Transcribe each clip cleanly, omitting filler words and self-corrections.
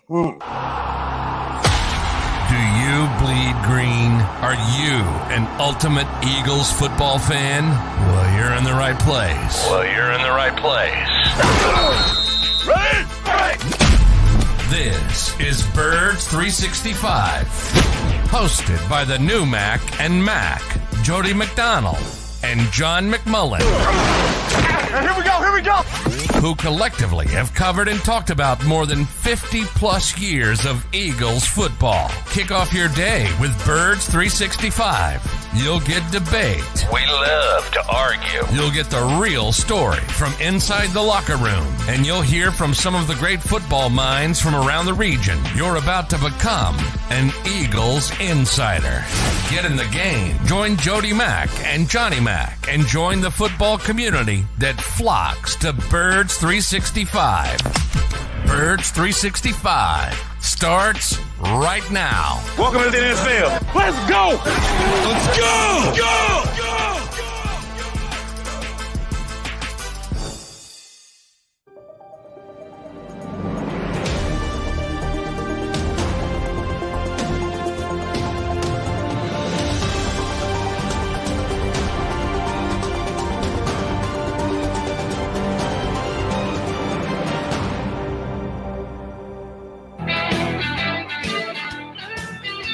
Mm. Do you bleed green? Are you an ultimate Eagles football fan? Well, you're in the right place. Ready? Right. This is Birds 365, hosted by the new Mac and Mac, Jody McDonald and John McMullen. Here we go. Who collectively have covered and talked about more than 50 plus years of Eagles football. Kick off your day with Birds 365. You'll get debate. We love to argue. You'll get the real story from inside the locker room. And you'll hear from some of the great football minds from around the region. You're about to become an Eagles insider. Get in the game. Join Jody Mack and Johnny Mack and join the football community that flocks to Birds 365. Birds 365 starts right now. Welcome to the NFL. Let's go. Let's go. Go.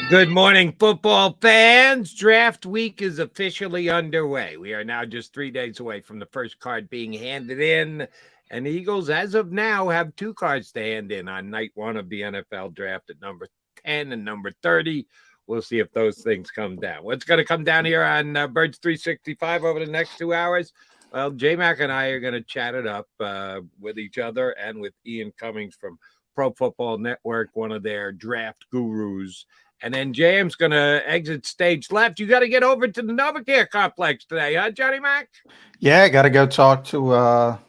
Good morning, football fans. Draft week is officially underway. We are now just 3 days away from the first card being handed in. And the Eagles, as of now, have 2 cards to hand in on night 1 of the NFL draft at number 10 and number 30. We'll see if those things come down. What's going to come down here on Birds 365 over the next 2 hours? Well, J-Mac and I are going to chat it up with each other and with Ian Cummings from Pro Football Network, one of their draft gurus. And then JM's going to exit stage left. You got to get over to the NovaCare complex today, huh, Johnny Mac? Yeah, got to go talk to a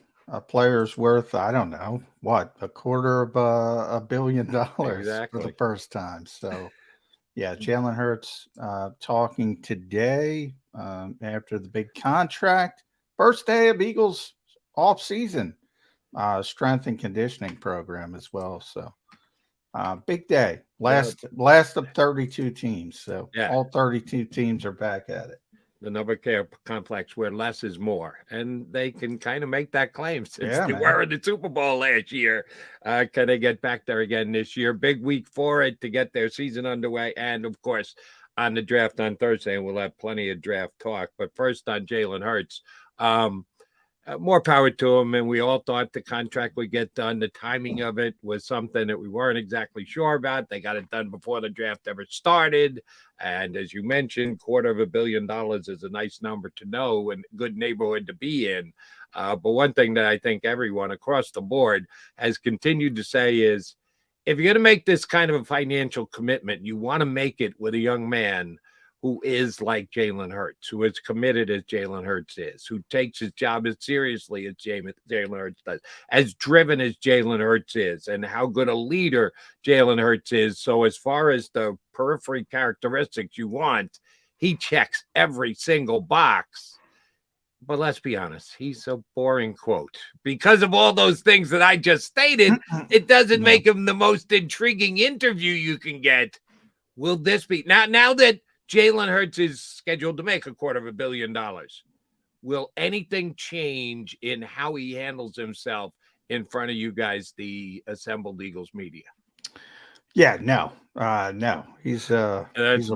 player's worth, I don't know, what, $250 million Exactly. for the first time. So, yeah, Jalen Hurts talking today after the big contract. First day of Eagles off-season strength and conditioning program as well. So, big day. Last of 32 teams. So all 32 teams are back at it. The NovaCare complex where less is more. And they can kind of make that claim since they man. were in the Super Bowl last year. Can they get back there again this year? Big week for it to get their season underway. And, of course, on the draft on Thursday, and we'll have plenty of draft talk. But first on Jalen Hurts. More power to him, and we all thought the contract would get done. The timing of it was something that we weren't exactly sure about. They got it done before the draft ever started, and as you mentioned, $250 million is a nice number to know and good neighborhood to be in. But one thing that I think everyone across the board has continued to say is, if you're going to make this kind of a financial commitment, you want to make it with a young man who is like Jalen Hurts, who is committed as Jalen Hurts is, who takes his job as seriously as Jalen Hurts does, as driven as Jalen Hurts is, and how good a leader Jalen Hurts is. So as far as the periphery characteristics you want, he checks every single box. But let's be honest, he's a boring quote. Because of all those things that I just stated, it doesn't make him the most intriguing interview you can get. Will this be now that Jalen Hurts is scheduled to make $250 million. Will anything change in how he handles himself in front of you guys, the assembled Eagles media? Yeah, no. He's a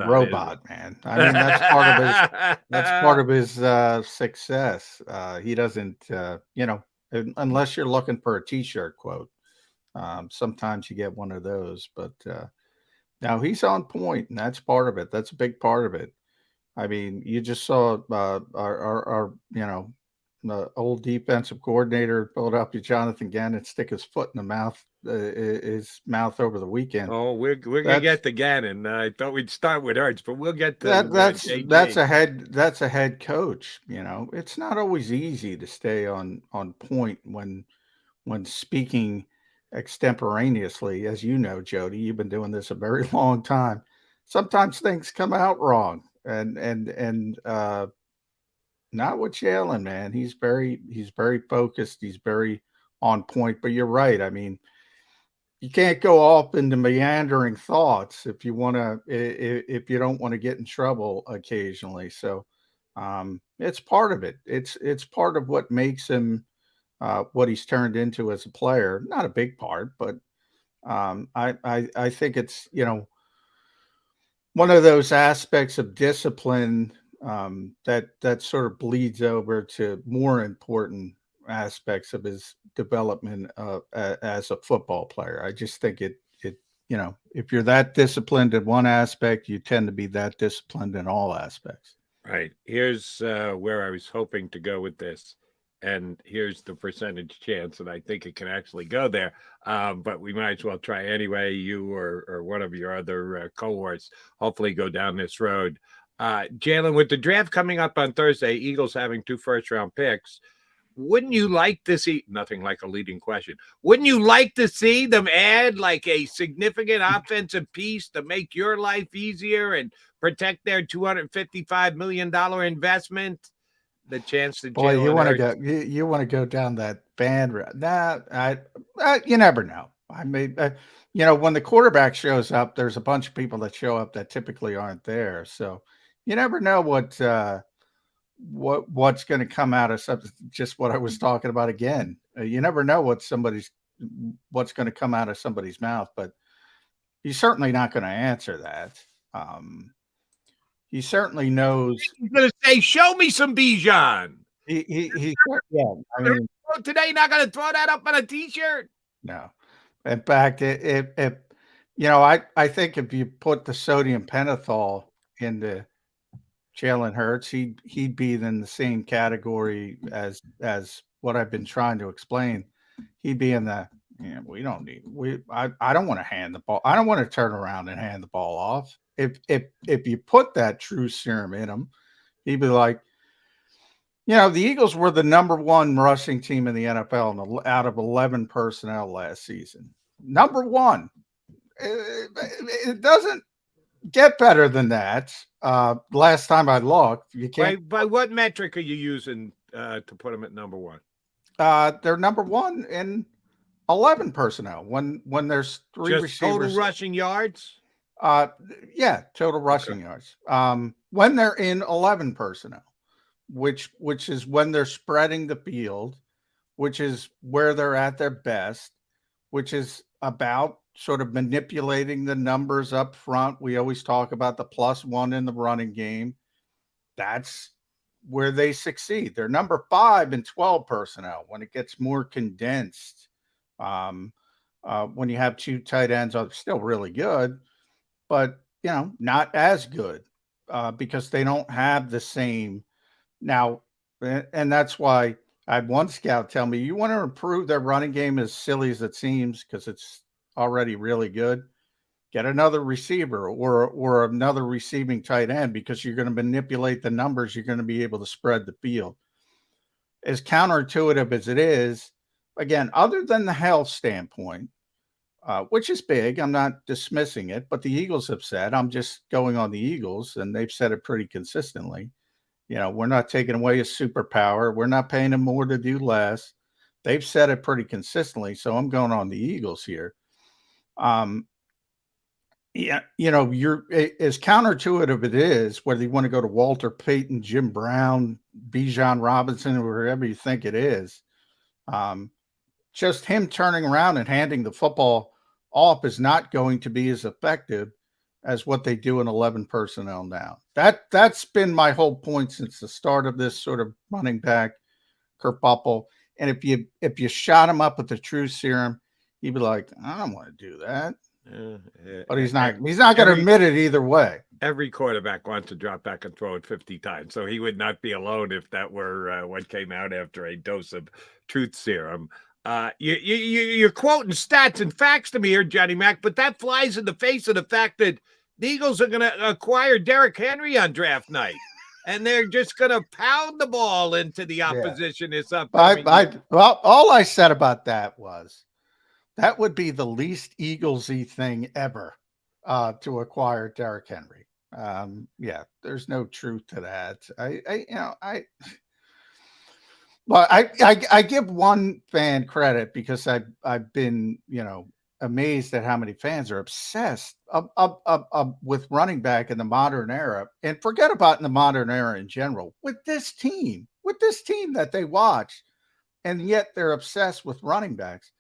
robot, man. I mean, that's part of his success. He doesn't, unless you're looking for a T-shirt quote. Sometimes you get one of those, but now he's on point, and that's part of it. That's a big part of it. I mean, you just saw our the old defensive coordinator in Philadelphia, Jonathan Gannon, stick his foot in his mouth over the weekend. Oh, we're gonna get to Gannon. I thought we'd start with Hurts, but we'll get to that's a head coach. You know, it's not always easy to stay on point when speaking extemporaneously. As you know, Jody, you've been doing this a very long time. Sometimes things come out wrong, and not with Jalen, man. He's very focused. He's very on point. But you're right. I mean, you can't go off into meandering thoughts if you want to, if you don't want to get in trouble occasionally. So it's part of it. It's part of what makes him what he's turned into as a player. Not a big part, but I think it's, one of those aspects of discipline that sort of bleeds over to more important aspects of his development as a football player. I just think it if you're that disciplined in one aspect, you tend to be that disciplined in all aspects. Right. Here's where I was hoping to go with this. And here's the percentage chance, and I think it can actually go there. But we might as well try anyway. You or one of your other cohorts hopefully go down this road. Jalen, with the draft coming up on Thursday, Eagles having 2 first-round picks, wouldn't you like to see, nothing like a leading question, wouldn't you like to see them add like a significant offensive piece to make your life easier and protect their $255 million investment? The chance to Boy, you want to go down that band route. Nah, you never know. I mean, when the quarterback shows up, there's a bunch of people that show up that typically aren't there. So you never know what's going to come out of something. Just what I was talking about again. You never know what's going to come out of somebody's mouth, but he's certainly not going to answer that. He certainly knows. He's going to say, "Show me some Bijan." Yeah. I mean, today, not going to throw that up on a T-shirt. No. In fact, I think if you put the sodium pentothal into Jalen Hurts, he'd be in the same category as what I've been trying to explain. He'd be in the we don't need I don't want to hand the ball. I don't want to turn around and hand the ball off. If you put that true serum in him, he'd be like, the Eagles were the number 1 rushing team in the NFL out of 11 personnel last season. Number 1. It doesn't get better than that. Last time I looked, you can't. By what metric are you using to put them at number 1? They're number 1 in 11 personnel. When there's 3 just receivers, total rushing yards. Total rushing yards. When they're in 11 personnel, which is when they're spreading the field, which is where they're at their best, which is about sort of manipulating the numbers up front. We always talk about the +1 in the running game. That's where they succeed. They're number 5 in 12 personnel when it gets more condensed. When you have 2 tight ends, are still really good, but not as good because they don't have the same now. And that's why I had one scout tell me, you want to improve their running game, as silly as it seems, because it's already really good. Get another receiver or another receiving tight end, because you're going to manipulate the numbers. You're going to be able to spread the field. As counterintuitive as it is, again, other than the health standpoint, which is big, I'm not dismissing it, but the Eagles have said, I'm just going on the Eagles, and they've said it pretty consistently. We're not taking away a superpower. We're not paying them more to do less. They've said it pretty consistently, so I'm going on the Eagles here. You're as counterintuitive it is, whether you want to go to Walter Payton, Jim Brown, Bijan Robinson, or wherever you think it is. Just him turning around and handing the football off is not going to be as effective as what they do in 11 personnel now. That's been my whole point since the start of this sort of running back kerfuffle. And if you shot him up with the true serum, he'd be like, I don't want to do that. But he's not going to admit it either way. Every quarterback wants to drop back and throw it 50 times, so he would not be alone if that were what came out after a dose of truth serum. You're quoting stats and facts to me here, Johnny Mac, but that flies in the face of the fact that the Eagles are going to acquire Derrick Henry on draft night, and they're just going to pound the ball into the opposition. This upcoming. Well, all I said about that was that would be the least Eagles-y thing ever to acquire Derrick Henry. There's no truth to that. I give one fan credit because I've been, amazed at how many fans are obsessed with running back in the modern era, and forget about in the modern era in general, with this team that they watch, and yet they're obsessed with running backs.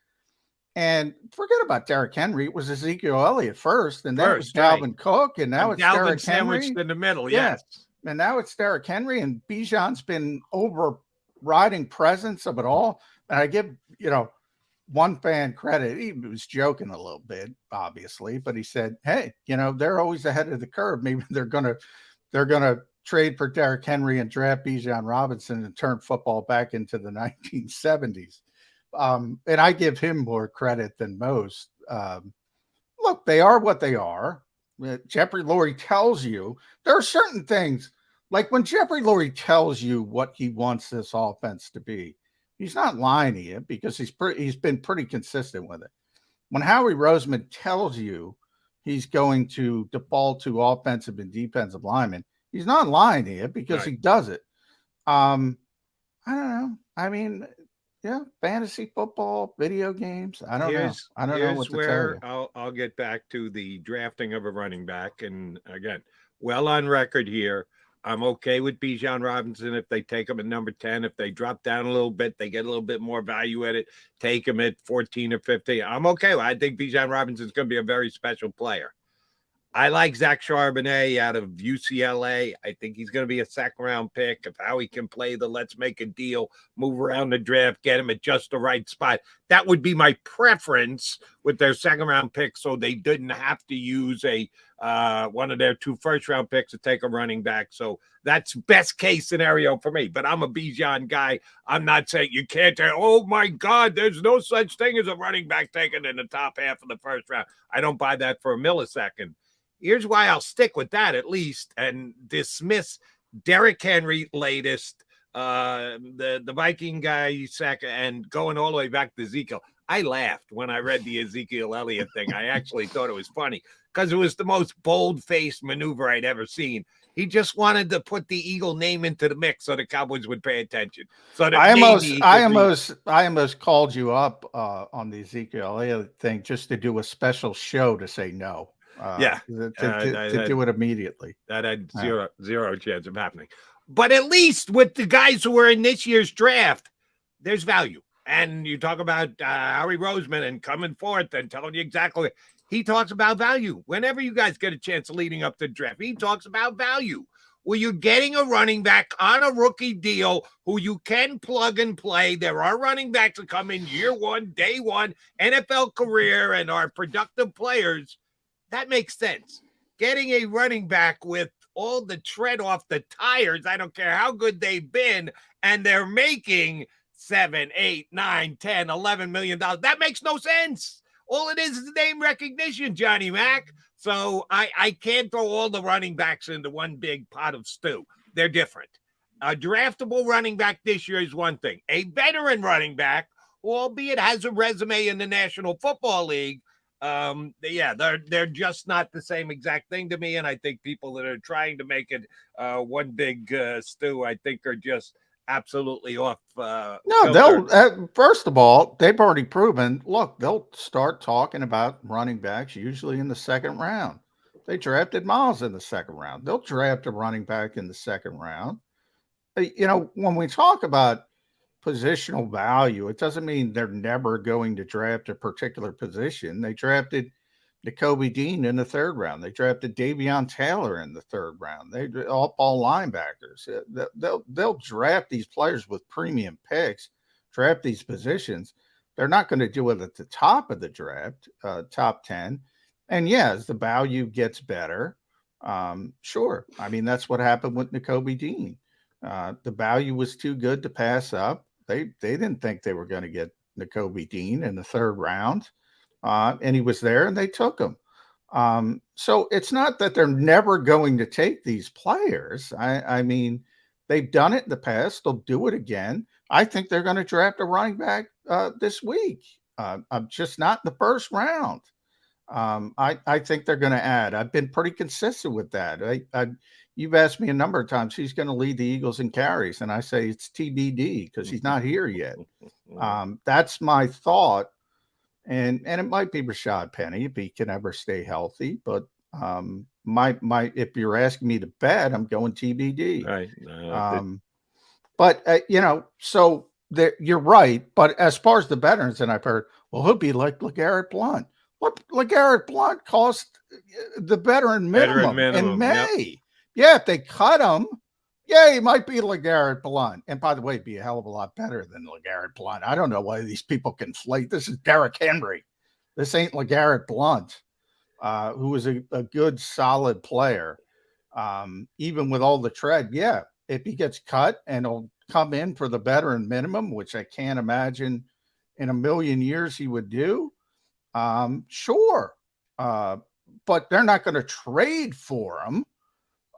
And forget about Derrick Henry. It was Ezekiel Elliott first, and then it was Dalvin Cook, and now it's Dalvin Derrick sandwiched Henry in the middle. Yeah. Yes, and now it's Derrick Henry, and Bijan's been overriding presence of it all. And I give one fan credit. He was joking a little bit, obviously, but he said, "Hey, they're always ahead of the curve. Maybe they're gonna trade for Derrick Henry and draft Bijan Robinson and turn football back into the 1970s." And I give him more credit than most. Look, they are what they are. Jeffrey Lurie tells you there are certain things, like when Jeffrey Lurie tells you what he wants this offense to be, he's not lying to you because he's been pretty consistent with it. When Howie Roseman tells you he's going to default to offensive and defensive linemen, he's not lying to you because he does it. I don't know. I mean, yeah, fantasy football, video games. I don't know. I don't know what to tell you. I'll get back to the drafting of a running back. And again, well on record here, I'm okay with Bijan Robinson if they take him at number 10. If they drop down a little bit, they get a little bit more value at it. Take him at 14 or 15. I'm okay. I think Bijan Robinson is going to be a very special player. I like Zach Charbonnet out of UCLA. I think he's going to be a second-round pick. If Howie can play the let's make a deal, move around the draft, get him at just the right spot, that would be my preference with their second-round pick, so they didn't have to use one of their 2 first-round picks to take a running back. So that's best-case scenario for me. But I'm a Bijan guy. I'm not saying you can't – oh, my God, there's no such thing as a running back taken in the top half of the first round. I don't buy that for a millisecond. Here's why I'll stick with that at least and dismiss Derrick Henry latest, the Viking guy second, and going all the way back to Ezekiel. I laughed when I read the Ezekiel Elliott thing. I actually thought it was funny because it was the most bold-faced maneuver I'd ever seen. He just wanted to put the Eagle name into the mix so the Cowboys would pay attention. So that I almost called you up on the Ezekiel Elliott thing just to do a special show to say no. To do it immediately. That had zero chance of happening. But at least with the guys who were in this year's draft, there's value. And you talk about Howie Roseman and coming forth and telling you exactly. He talks about value. Whenever you guys get a chance leading up to the draft, he talks about value. Well, you're getting a running back on a rookie deal who you can plug and play. There are running backs that come in year one, day one, NFL career, and are productive players. That makes sense. Getting a running back with all the tread off the tires, I don't care how good they've been, and they're making $7, $8, $9, $10, $11 million. That makes no sense. All it is name recognition, Johnny Mac. So I can't throw all the running backs into one big pot of stew. They're different. A draftable running back this year is one thing. A veteran running back, albeit has a resume in the National Football League, they're just not the same exact thing to me. And I think people that are trying to make it one big stew, I think are just absolutely off. They'll first of all, they've already proven, look, they'll start talking about running backs usually in the second round. They drafted Miles in the second round. They'll draft a running back in the second round. When we talk about positional value, it doesn't mean they're never going to draft a particular position. They drafted Nakobe Dean in the third round. They drafted Davion Taylor in the third round. They all linebackers. They'll draft these players with premium picks, draft these positions. They're not going to do it at the top of the draft, top 10. And as the value gets better, sure. I mean, that's what happened with Nakobe Dean. The value was too good to pass up. They didn't think they were going to get Nakobe Dean in the third round, and he was there, and they took him. So it's not that they're never going to take these players. I mean, they've done it in the past. They'll do it again. I think they're going to draft a running back this week. I'm just not in the first round. I think they're going to add. I've been pretty consistent with that. You've asked me a number of times, he's going to lead the Eagles in carries. And I say it's TBD because he's not here yet. That's my thought. and it might be Rashad Penny if he can ever stay healthy. But my if you're asking me to bet, I'm going TBD. Right. But so you're right. But as far as the veterans, and I've heard, well, he'll be like LeGarrette Blount. What LeGarrette Blount cost the veteran minimum in May? Yep. Yeah, if they cut him, yeah, he might be LeGarrette Blount. And by the way, be a hell of a lot better than LeGarrette Blount. I don't know why these people conflate. This is Derrick Henry. This ain't LeGarrette Blount, who was a good, solid player. Even with all the tread, yeah, if he gets cut and he'll come in for the veteran minimum, which I can't imagine in a million years he would do. Sure. But they're not going to trade for him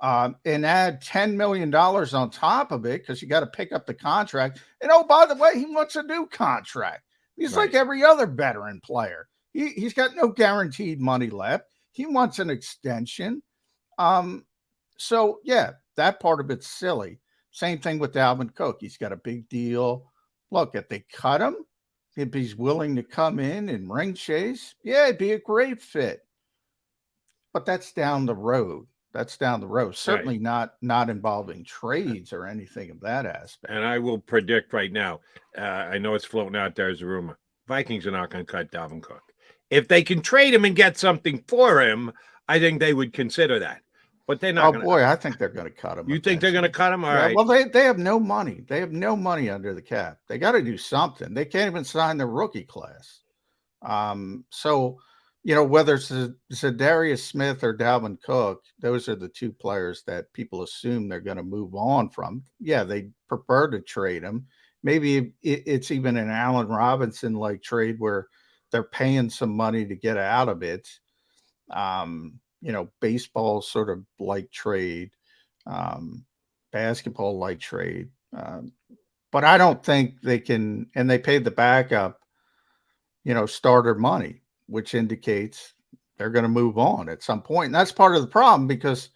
and add $10 million on top of it because you got to pick up the contract. And oh, by the way, he wants a new contract. He's like every other veteran player. He's got no guaranteed money left. He wants an extension. So, yeah, that part of it's silly. Same thing with Dalvin Cook. He's got a big deal. Look, if they cut him, if he's willing to come in and ring chase, yeah, it'd be a great fit. But that's down the road. Certainly not involving trades or anything of that aspect. And I will predict right now, I know it's floating out there as a rumor, Vikings are not going to cut Dalvin Cook. If they can trade him and get something for him, I think they would consider that. But they're not. Oh boy, I think they're going to cut him. You think they're going to cut him? All right. Well, they have no money. They have no money under the cap. They got to do something. They can't even sign the rookie class. So, whether it's Zadarius Smith or Dalvin Cook, those are the two players that people assume they're going to move on from. Yeah, they prefer to trade them. Maybe it's even an Allen Robinson like trade where they're paying some money to get out of it. Baseball sort of like trade, basketball like trade. But I don't think they can, and they paid the backup, starter money, which indicates they're going to move on at some point. And that's part of the problem because,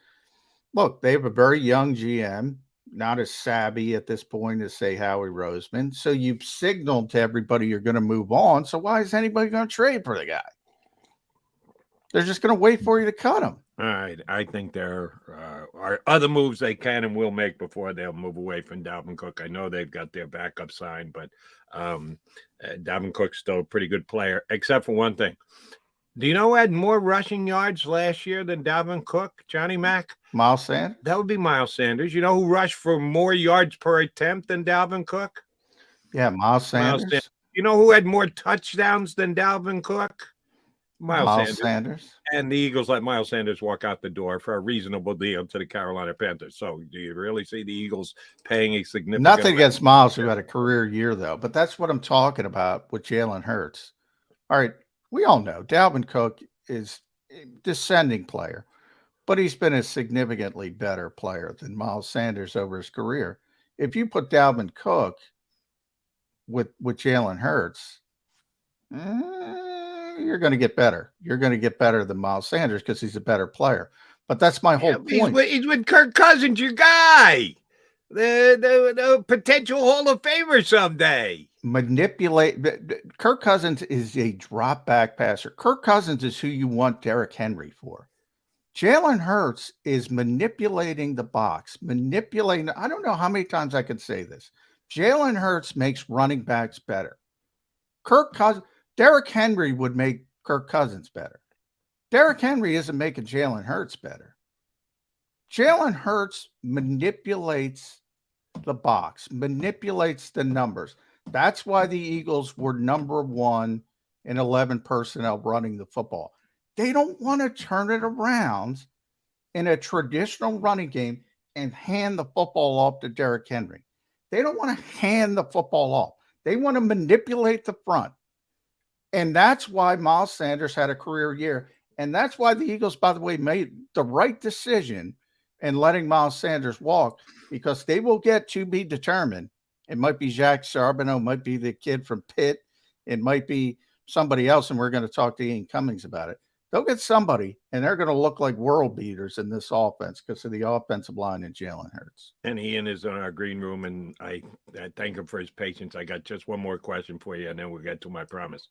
look, they have a very young GM, not as savvy at this point as, say, Howie Roseman. So you've signaled to everybody you're going to move on. So why is anybody going to trade for the guy? They're just going to wait for you to cut him. All right. I think there are other moves they can and will make before they'll move away from Dalvin Cook. I know they've got their backup signed, but Dalvin Cook's still a pretty good player, except for one thing. Do you know who had more rushing yards last year than Dalvin Cook, Johnny Mac? Miles Sanders? That would be Miles Sanders. You know who rushed for more yards per attempt than Dalvin Cook? Yeah, Miles Sanders. You know who had more touchdowns than Dalvin Cook? Miles Sanders. And the Eagles let Miles Sanders walk out the door for a reasonable deal to the Carolina Panthers. So do you really see the Eagles paying a significant Nothing against Miles, who had a career year, though. But that's what I'm talking about with Jalen Hurts. All right, we all know Dalvin Cook is a descending player, but he's been a significantly better player than Miles Sanders over his career. If you put Dalvin Cook with Jalen Hurts, you're going to get better. You're going to get better than Miles Sanders because he's a better player. But that's my whole point. He's with Kirk Cousins, your guy, the potential Hall of Famer someday. Kirk Cousins is a drop back passer. Kirk Cousins is who you want Derrick Henry for. Jalen Hurts is manipulating the box, I don't know how many times I can say this. Jalen Hurts makes running backs better. Derrick Henry would make Kirk Cousins better. Derrick Henry isn't making Jalen Hurts better. Jalen Hurts manipulates the box, manipulates the numbers. That's why the Eagles were number one in 11 personnel running the football. They don't want to turn it around in a traditional running game and hand the football off to Derrick Henry. They don't want to hand the football off. They want to manipulate the front. And that's why Miles Sanders had a career year. And that's why the Eagles, by the way, made the right decision in letting Miles Sanders walk, because they will get to be determined. It might be Jacques Charbonneau, might be the kid from Pitt. It might be somebody else, and we're going to talk to Ian Cummings about it. They'll get somebody, and they're going to look like world beaters in this offense because of the offensive line and Jalen Hurts. And Ian is in our green room, and I thank him for his patience. I got just one more question for you, and then we'll get to my promise.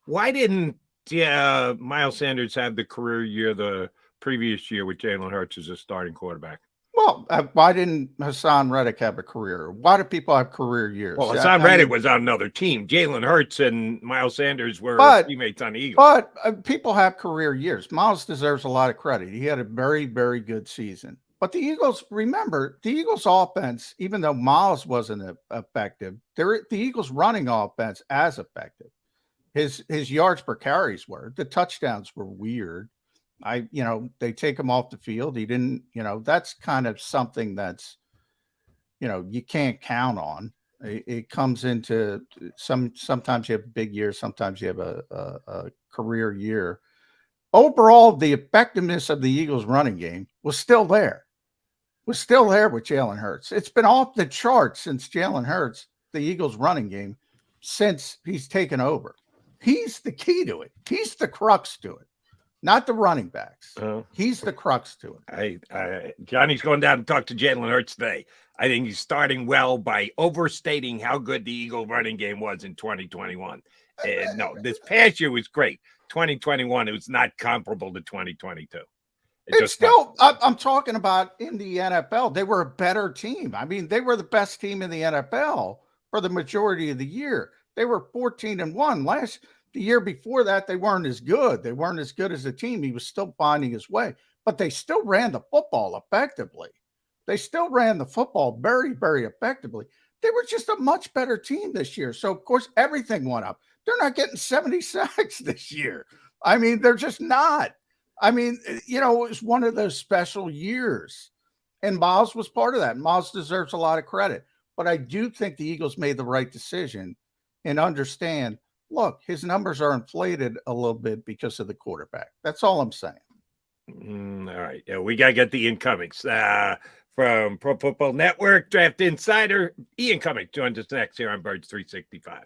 Why didn't Miles Sanders have the career year the previous year with Jalen Hurts as a starting quarterback? Well, why didn't Hassan Reddick have a career? Why do people have career years? Well, Hassan Reddick was on another team. Jalen Hurts and Miles Sanders were teammates on the Eagles. But people have career years. Miles deserves a lot of credit. He had a very, very good season. But the Eagles, remember, the Eagles offense, even though Miles wasn't effective, the Eagles running offense as effective. His yards per carries were. The touchdowns were weird. They take him off the field. He didn't, that's kind of something that's, you can't count on. It comes into sometimes you have a big year, sometimes you have a career year. Overall, the effectiveness of the Eagles running game was still there. Was still there with Jalen Hurts. It's been off the charts since Jalen Hurts, the Eagles running game, since he's taken over. He's the key to it. He's the crux to it. Not the running backs. He's the crux to it. Johnny's going down to talk to Jalen Hurts today. I think he's starting well by overstating how good the Eagle running game was in 2021. And no, this past year was great. 2021, it was not comparable to 2022. I'm talking about in the NFL. They were a better team. I mean, they were the best team in the NFL for the majority of the year. They were 14-1. The year before that, they weren't as good. They weren't as good as a team. He was still finding his way, but they still ran the football effectively. They still ran the football very, very effectively. They were just a much better team this year. So, of course, everything went up. They're not getting 70 sacks this year. I mean, they're just not. I mean, it was one of those special years. And Miles was part of that. Miles deserves a lot of credit. But I do think the Eagles made the right decision and understand, look, his numbers are inflated a little bit because of the quarterback. That's all I'm saying. All right. Yeah, we got to get the incomings from Pro Football Network, Draft Insider. Ian Cummings joins us next here on Birds 365.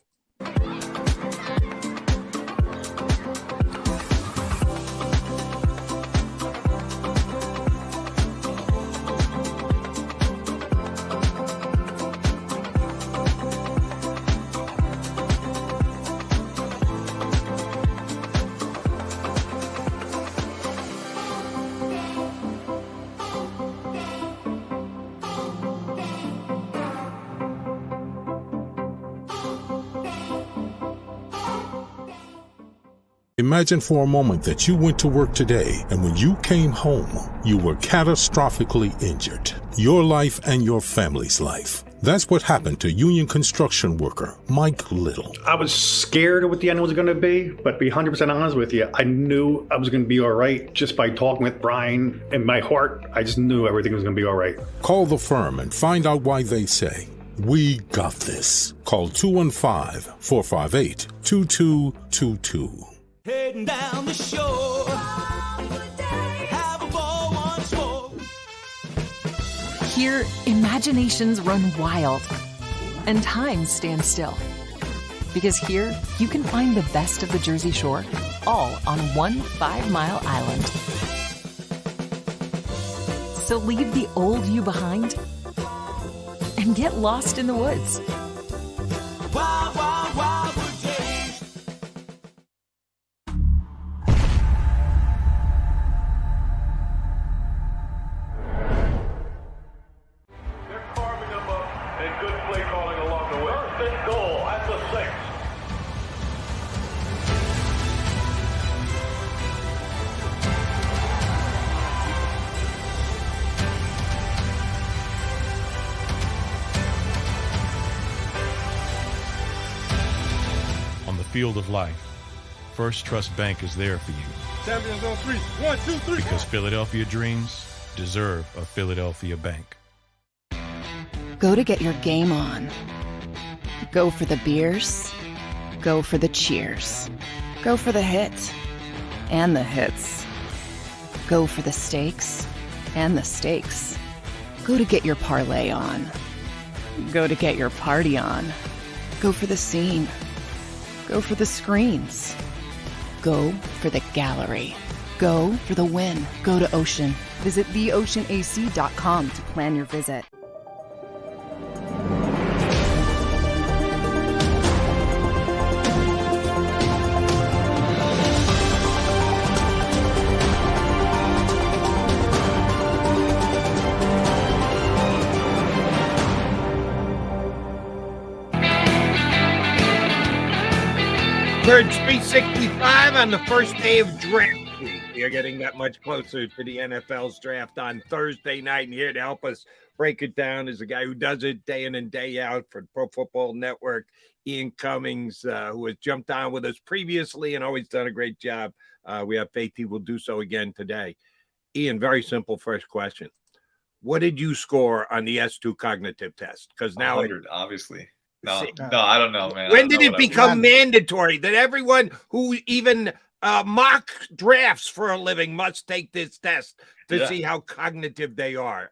Imagine for a moment that you went to work today and when you came home, you were catastrophically injured. Your life and your family's life. That's what happened to union construction worker Mike Little. I was scared of what the end was going to be, but to be 100% honest with you, I knew I was going to be all right just by talking with Brian. In my heart, I just knew everything was going to be all right. Call the firm and find out why they say, "We got this." Call 215-458-2222. Heading down the shore, have a ball once more. Here, imaginations run wild and time stands still. Because here, you can find the best of the Jersey Shore, all on one 5-mile island. So leave the old you behind and get lost in the woods. Wild, wild, wild wood days. They're carving them up and good play calling along the way. First and goal at the 6. On the field of life, First Trust Bank is there for you. Champions on 3. 1, 2, 3. Because Philadelphia dreams deserve a Philadelphia bank. Go to get your game on. Go for the beers. Go for the cheers. Go for the hit and the hits. Go for the stakes and the stakes. Go to get your parlay on. Go to get your party on. Go for the scene. Go for the screens. Go for the gallery. Go for the win. Go to Ocean. Visit theoceanac.com to plan your visit. Birds 365 on the first day of draft week. We are getting that much closer to the NFL's draft on Thursday night. And here to help us break it down is a guy who does it day in and day out for Pro Football Network, Ian Cummings, who has jumped on with us previously and always done a great job. We have faith he will do so again today. Ian, very simple first question. What did you score on the S2 cognitive test? Because now 100, obviously. No, I don't know, man. When did it become mandatory that everyone who even mock drafts for a living must take this test to see how cognitive they are?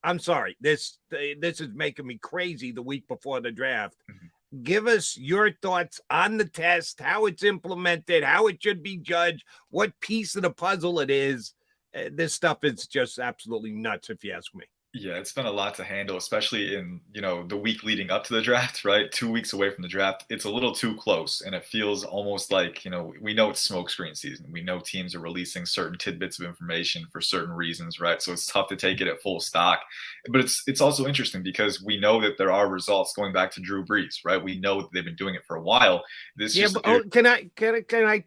I'm sorry. This is making me crazy the week before the draft. Mm-hmm. Give us your thoughts on the test, how it's implemented, how it should be judged, what piece of the puzzle it is. This stuff is just absolutely nuts, if you ask me. Yeah, it's been a lot to handle, especially in, the week leading up to the draft, right? 2 weeks away from the draft. It's a little too close, and it feels almost like, we know it's smokescreen season. We know teams are releasing certain tidbits of information for certain reasons, right? So it's tough to take it at full stock. But it's also interesting because we know that there are results going back to Drew Brees, right? We know that they've been doing it for a while. Can I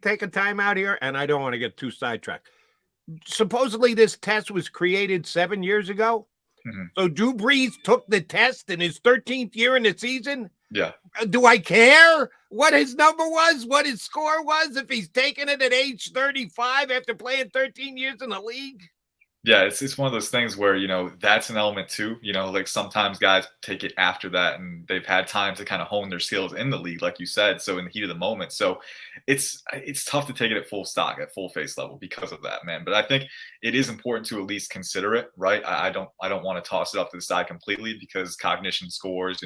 take a time out here? And I don't want to get too sidetracked. Supposedly this test was created 7 years ago. Mm-hmm. So Drew Brees took the test in his 13th year in the season? Yeah. Do I care what his number was, what his score was, if he's taking it at age 35 after playing 13 years in the league? Yeah, it's one of those things where, that's an element too. Like sometimes guys take it after that and they've had time to kind of hone their skills in the league, like you said. So in the heat of the moment. So it's tough to take it at full stock, at full face level because of that, man. But I think it is important to at least consider it, right? I don't want to toss it off to the side completely because cognition scores,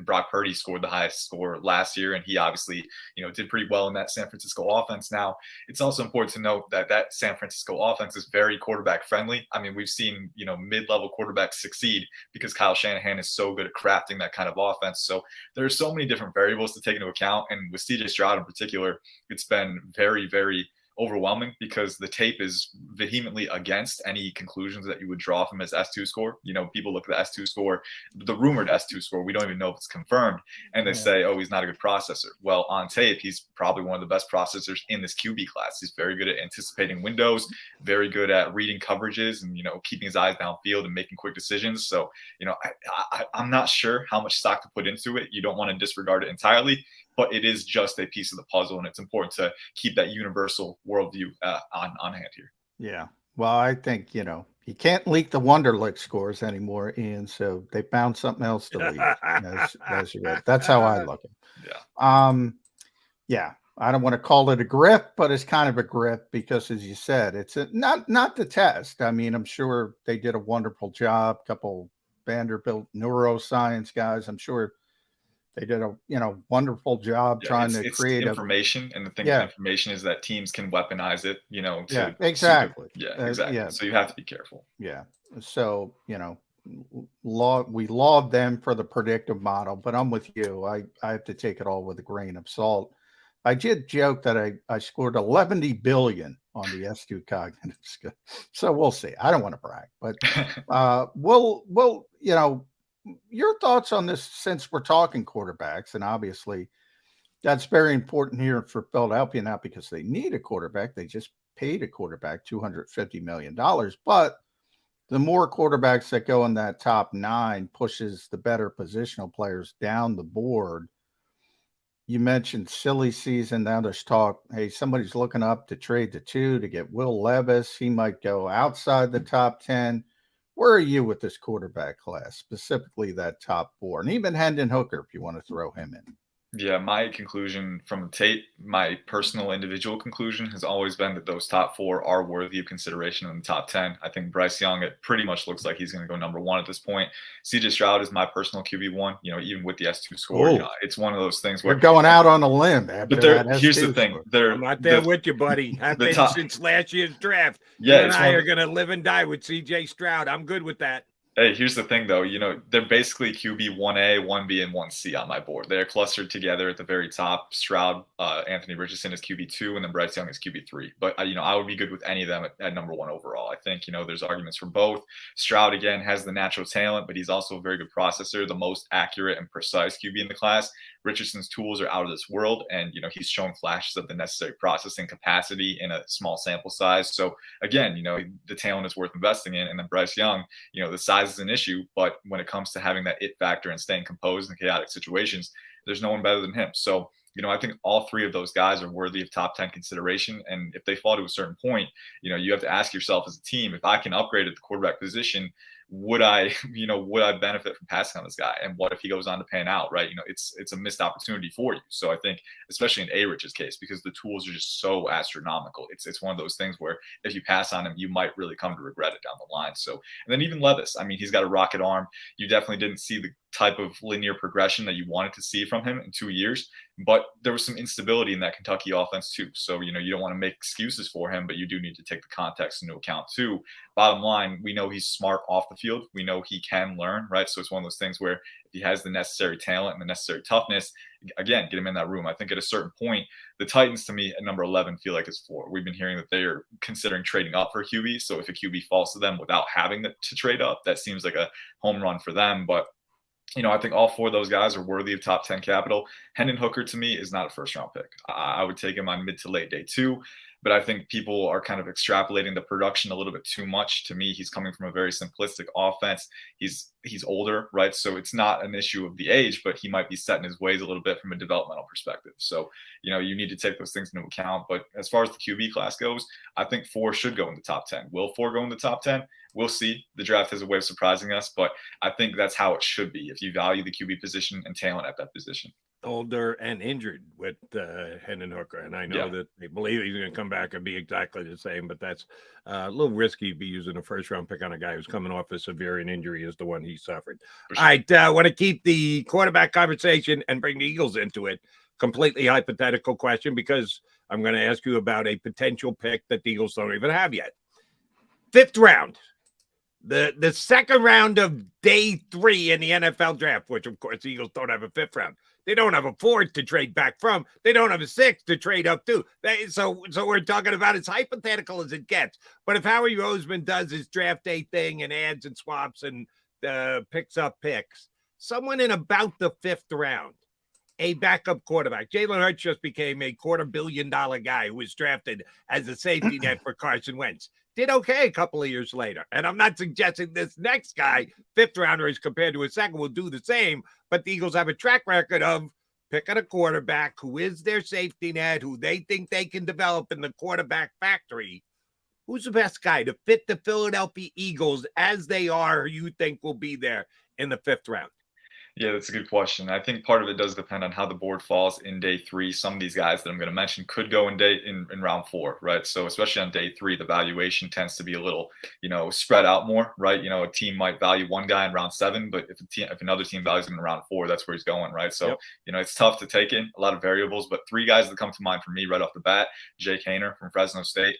Brock Purdy scored the highest score last year, and he obviously, did pretty well in that San Francisco offense. Now, it's also important to note that San Francisco offense is very quarterback friendly. I mean, we've seen, mid-level quarterbacks succeed because Kyle Shanahan is so good at crafting that kind of offense. So there are so many different variables to take into account. And with CJ Stroud in particular, it's been very, very overwhelming because the tape is vehemently against any conclusions that you would draw from his S2 score. People look at the S2 score, the rumored S2 score. We don't even know if it's confirmed. And they say, oh, he's not a good processor. Well, on tape, he's probably one of the best processors in this QB class. He's very good at anticipating windows, very good at reading coverages and, keeping his eyes downfield and making quick decisions. So, I'm not sure how much stock to put into it. You don't want to disregard it entirely, but it is just a piece of the puzzle, and it's important to keep that universal worldview on hand here. Yeah. Well, I think, you can't leak the Wonderlic scores anymore, Ian, so they found something else to leak. as you read. That's how I look at it. Yeah. Yeah. I don't want to call it a grip, but it's kind of a grip because, as you said, it's not the test. I mean, I'm sure they did a wonderful job. A couple Vanderbilt neuroscience guys, I'm sure they did a wonderful job trying to create information. And the thing with information is that teams can weaponize it, exactly. Exactly. So you have to be careful. Yeah. So, we laud them for the predictive model, but I'm with you. I have to take it all with a grain of salt. I did joke that I scored 11 billion on the S2 cognitive skill. So we'll see. I don't want to brag, but we'll your thoughts on this, since we're talking quarterbacks, and obviously that's very important here for Philadelphia, not because they need a quarterback. They just paid a quarterback $250 million. But the more quarterbacks that go in that top 9 pushes the better positional players down the board. You mentioned silly season. Now there's talk, hey, somebody's looking up to trade the 2 to get Will Levis. He might go outside the top 10. Where are you with this quarterback class, specifically that top 4? And even Hendon Hooker, if you want to throw him in. Yeah, my conclusion from the tape, my personal individual conclusion has always been that those top 4 are worthy of consideration in the top 10. I think Bryce Young, it pretty much looks like he's going to go number 1 at this point. CJ Stroud is my personal QB1, even with the S2 score. It's one of those things where you're going out on a limb. But here's the thing. I'm not there with you, buddy. I've been since last year's draft. Yeah, you and I are going to live and die with CJ Stroud. I'm good with that. Hey, here's the thing, though. They're basically QB 1A, 1B, and 1C on my board. They're clustered together at the very top. Stroud, Anthony Richardson is QB 2, and then Bryce Young is QB 3. But, I would be good with any of them at number 1 overall. I think, there's arguments for both. Stroud, again, has the natural talent, but he's also a very good processor, the most accurate and precise QB in the class. Richardson's tools are out of this world, and he's shown flashes of the necessary processing capacity in a small sample size. So again, the talent is worth investing in. And then Bryce Young, the size is an issue, but when it comes to having that it factor and staying composed in chaotic situations, there's no one better than him. So I think all three of those guys are worthy of top 10 consideration. And if they fall to a certain point, you have to ask yourself as a team, if I can upgrade at the quarterback position, would I benefit from passing on this guy? And what if he goes on to pan out, right? It's a missed opportunity for you. So I think, especially in A-Rich's case, because the tools are just so astronomical, it's one of those things where if you pass on him, you might really come to regret it down the line. So, and then even Levis, he's got a rocket arm. You definitely didn't see the type of linear progression that you wanted to see from him in 2 years, but there was some instability in that Kentucky offense too. So, you don't want to make excuses for him, but you do need to take the context into account too. Bottom line, we know he's smart off the field. We know he can learn, right? So it's one of those things where if he has the necessary talent and the necessary toughness, again, get him in that room. I think at a certain point, the Titans to me at number 11 feel like it's floor. We've been hearing that they are considering trading up for QB. So if a QB falls to them without having to trade up, that seems like a home run for them. But I think all four of those guys are worthy of top 10 capital. Hendon Hooker, to me, is not a first-round pick. I would take him on mid to late day 2, but I think people are kind of extrapolating the production a little bit too much. To me, he's coming from a very simplistic offense. He's older, right? So it's not an issue of the age, but he might be set in his ways a little bit from a developmental perspective. So, you need to take those things into account. But as far as the QB class goes, I think 4 should go in the top 10. Will 4 go in the top 10? We'll see. The draft has a way of surprising us, but I think that's how it should be if you value the QB position and talent at that position. Older and injured with Hendon Hooker, and I know that they believe he's going to come back and be exactly the same, but that's a little risky to be using a first-round pick on a guy who's coming off as severe an injury as the one he suffered. Sure. All right, I want to keep the quarterback conversation and bring the Eagles into it. Completely hypothetical question, because I'm going to ask you about a potential pick that the Eagles don't even have yet. 5th round. The second round of day 3 in the NFL draft, which of course the Eagles don't have a 5th round. They don't have a 4th to trade back from. They don't have a 6th to trade up to. So we're talking about as hypothetical as it gets. But if Howie Roseman does his draft day thing and adds and swaps and picks up picks, someone in about the 5th round, a backup quarterback. Jalen Hurts just became a $250 million guy who was drafted as a safety net for Carson Wentz. Did okay a couple of years later. And I'm not suggesting this next guy, 5th rounder, as compared to a second, will do the same. But the Eagles have a track record of picking a quarterback who is their safety net, who they think they can develop in the quarterback factory. Who's the best guy to fit the Philadelphia Eagles as they are, you think will be there in the 5th round? Yeah, that's a good question. I think part of it does depend on how the board falls in day 3. Some of these guys that I'm going to mention could go in round 4, right? So especially on day 3, the valuation tends to be a little, spread out more, right? A team might value one guy in round 7, but if another team values him in round 4, that's where he's going, right? So, it's tough to take in a lot of variables, but 3 guys that come to mind for me right off the bat: Jake Haener from Fresno State.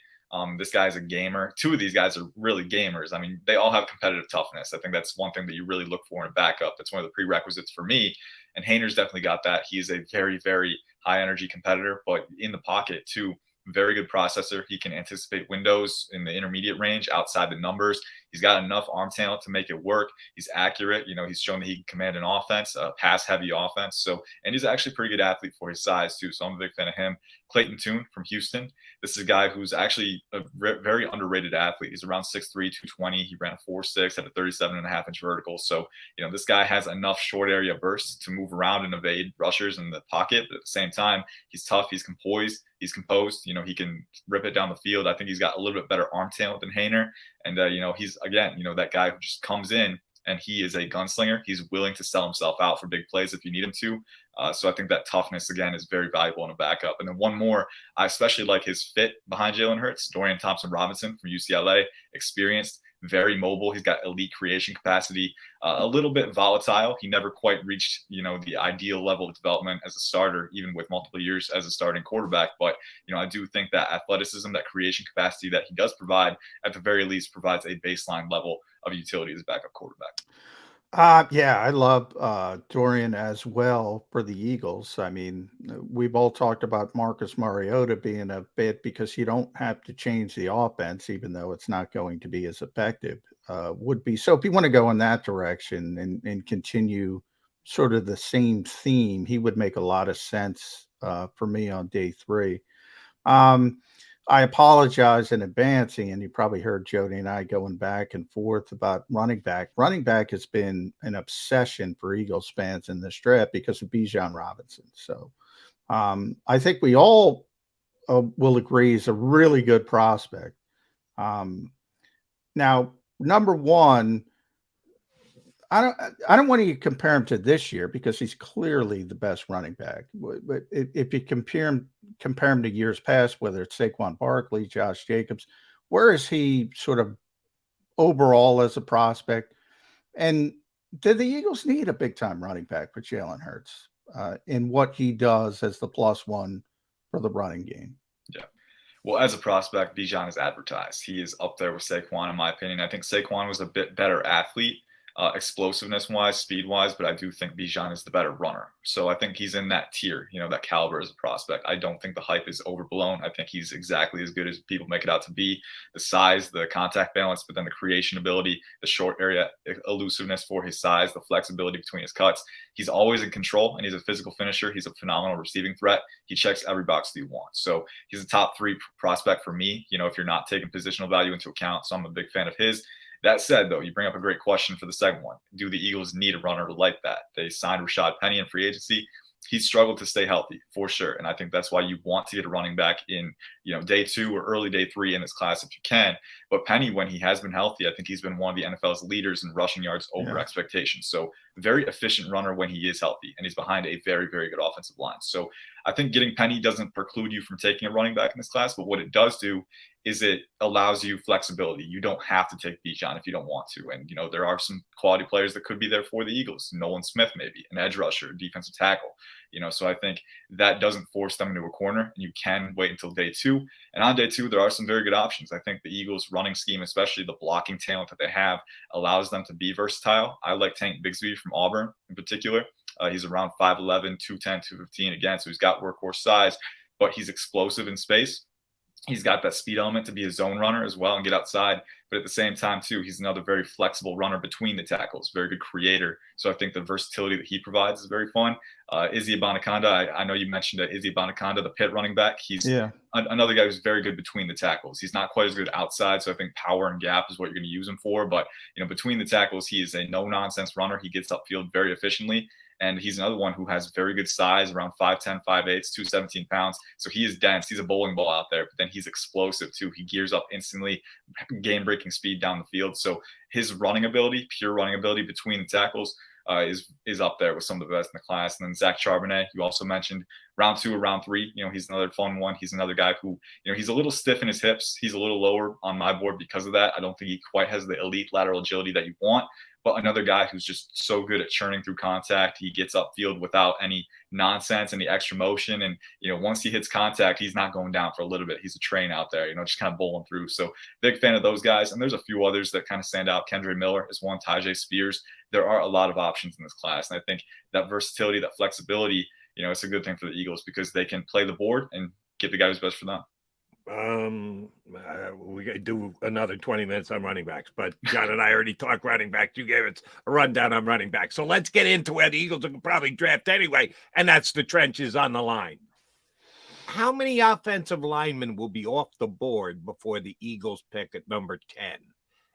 This guy's a gamer. 2 of these guys are really gamers. They all have competitive toughness. I think that's one thing that you really look for in a backup. That's one of the prerequisites for me. And Haener's definitely got that. He's a very, very high energy competitor, but in the pocket too. Very good processor. He can anticipate windows in the intermediate range outside the numbers. He's got enough arm talent to make it work. He's accurate. He's shown that he can command an offense, a pass-heavy offense. So, and he's actually a pretty good athlete for his size too. So I'm a big fan of him. Clayton Tune from Houston. This is a guy who's actually a very underrated athlete. He's around 6'3", 220. He ran a 4.6, had a 37.5-inch vertical. So, this guy has enough short area bursts to move around and evade rushers in the pocket. But at the same time, he's tough. He's composed. He can rip it down the field. I think he's got a little bit better arm talent than Haener. And, he's, again, that guy who just comes in and he is a gunslinger. He's willing to sell himself out for big plays if you need him to. So I think that toughness, again, is very valuable in a backup. And then one more, I especially like his fit behind Jalen Hurts. Dorian Thompson-Robinson from UCLA, experienced, very mobile. He's got elite creation capacity, a little bit volatile. He never quite reached, the ideal level of development as a starter, even with multiple years as a starting quarterback. But, I do think that athleticism, that creation capacity that he does provide, at the very least, provides a baseline level of utility as a backup quarterback. Yeah, I love Dorian as well for the Eagles. We've all talked about Marcus Mariota being a bit because you don't have to change the offense, even though it's not going to be as effective. Would be so if you want to go in that direction and continue sort of the same theme, he would make a lot of sense for me on day 3. I apologize in advance, and you probably heard Jody and I going back and forth about running back. Running back has been an obsession for Eagles fans in this draft because of Bijan Robinson. So I think we all will agree he's a really good prospect. Now, number one, I don't want to compare him to this year because he's clearly the best running back. But if you compare him to years past, whether it's Saquon Barkley, Josh Jacobs, where is he sort of overall as a prospect? And did the Eagles need a big time running back for Jalen Hurts in what he does as the +1 for the running game? Yeah. Well, as a prospect, Bijan is advertised. He is up there with Saquon, in my opinion. I think Saquon was a bit better athlete, explosiveness-wise, speed-wise, but I do think Bijan is the better runner. So I think he's in that tier, that caliber as a prospect. I don't think the hype is overblown. I think he's exactly as good as people make it out to be. The size, the contact balance, but then the creation ability, the short area elusiveness for his size, the flexibility between his cuts. He's always in control, and he's a physical finisher. He's a phenomenal receiving threat. He checks every box that you want. So he's a top 3 prospect for me, if you're not taking positional value into account. So I'm a big fan of his. That said, though, you bring up a great question for the second one. Do the Eagles need a runner like that? They signed Rashad Penny in free agency. He's struggled to stay healthy for sure. And I think that's why you want to get a running back in, day 2 or early day 3 in this class if you can. But Penny, when he has been healthy, I think he's been one of the NFL's leaders in rushing yards over expectations. So very efficient runner when he is healthy, and he's behind a very, very good offensive line. So I think getting Penny doesn't preclude you from taking a running back in this class, but what it does do is it allows you flexibility. You don't have to take Bijan if you don't want to. And, there are some quality players that could be there for the Eagles. Nolan Smith, maybe an edge rusher, defensive tackle, so I think that doesn't force them into a corner, and you can wait until day 2. And on day 2, there are some very good options. I think the Eagles running scheme, especially the blocking talent that they have, allows them to be versatile. I like Tank Bigsby from Auburn in particular. He's around 5'11", 210, 215 again. So he's got workhorse size, but he's explosive in space. He's got that speed element to be a zone runner as well and get outside. But at the same time, too, he's another very flexible runner between the tackles, very good creator. So I think the versatility that he provides is very fun. Izzy Abanikanda, I know you mentioned Izzy Abanikanda, the Pitt running back. He's another guy who's very good between the tackles. He's not quite as good outside, so I think power and gap is what you're going to use him for. But, between the tackles, he is a no-nonsense runner. He gets upfield very efficiently. And he's another one who has very good size, around 5'10", 5'8", 217 pounds. So he is dense. He's a bowling ball out there, but then he's explosive too. He gears up instantly, game-breaking speed down the field. So his running ability, pure running ability between the tackles, is up there with some of the best in the class. And then Zach Charbonnet, you also mentioned, round 2 or round 3. He's another fun one. He's another guy who, he's a little stiff in his hips. He's a little lower on my board because of that. I don't think he quite has the elite lateral agility that you want. But another guy who's just so good at churning through contact. He gets upfield without any nonsense, any extra motion. And, once he hits contact, he's not going down for a little bit. He's a train out there, just kind of bowling through. So big fan of those guys. And there's a few others that kind of stand out. Kendre Miller is one, Tyjae Spears. There are a lot of options in this class. And I think that versatility, that flexibility, it's a good thing for the Eagles because they can play the board and get the guy who's best for them. We got to do another 20 minutes on running backs, but John and I already talked running backs. You gave us a rundown on running backs. So let's get into where the Eagles will probably draft anyway, and that's the trenches on the line. How many offensive linemen will be off the board before the Eagles pick at number 10?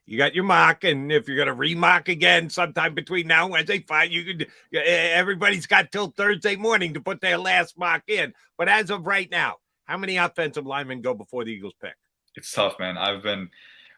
You got your mock, and if you're going to remock again sometime between now and Wednesday, fine. You could. Everybody's got till Thursday morning to put their last mock in. But as of right now, how many offensive linemen go before the Eagles pick? It's tough, man. I've been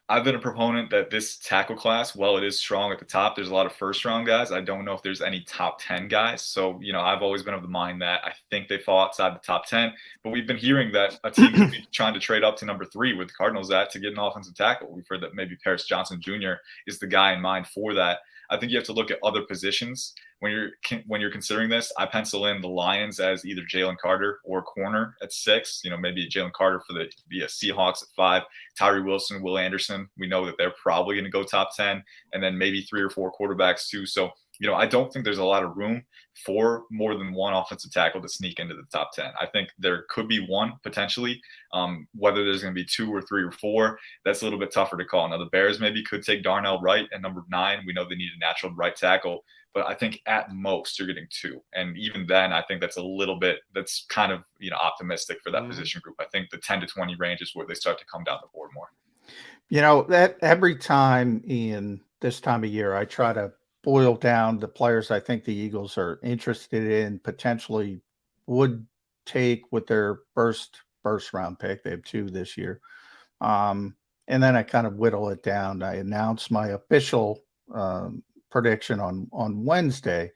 a proponent that this tackle class, while it is strong at the top, there's a lot of first-round guys. I don't know if there's any top 10 guys. So, I've always been of the mind that I think they fall outside the top 10. But we've been hearing that a team could be trying to trade up to number 3 with the Cardinals to get an offensive tackle. We've heard that maybe Paris Johnson Jr. is the guy in mind for that. I think you have to look at other positions when you're considering this. I pencil in the Lions as either Jalen Carter or corner at 6. Maybe Jalen Carter for the Seahawks at 5. Tyree Wilson, Will Anderson. We know that they're probably going to go top 10, and then maybe 3 or 4 quarterbacks too. So I don't think there's a lot of room for more than one offensive tackle to sneak into the top 10. I think there could be one potentially. Whether there's going to be 2 or 3 or 4, that's a little bit tougher to call. Now, the Bears maybe could take Darnell Wright at number 9. We know they need a natural right tackle, but I think at most you're getting 2. And even then, I think that's kind of, optimistic for that position group. I think the 10 to 20 range is where they start to come down the board more. That every time in this time of year, I try to boil down the players I think the Eagles are interested in, potentially would take with their first round pick. They have 2 this year. And then I kind of whittle it down. I announced my official prediction on Wednesday,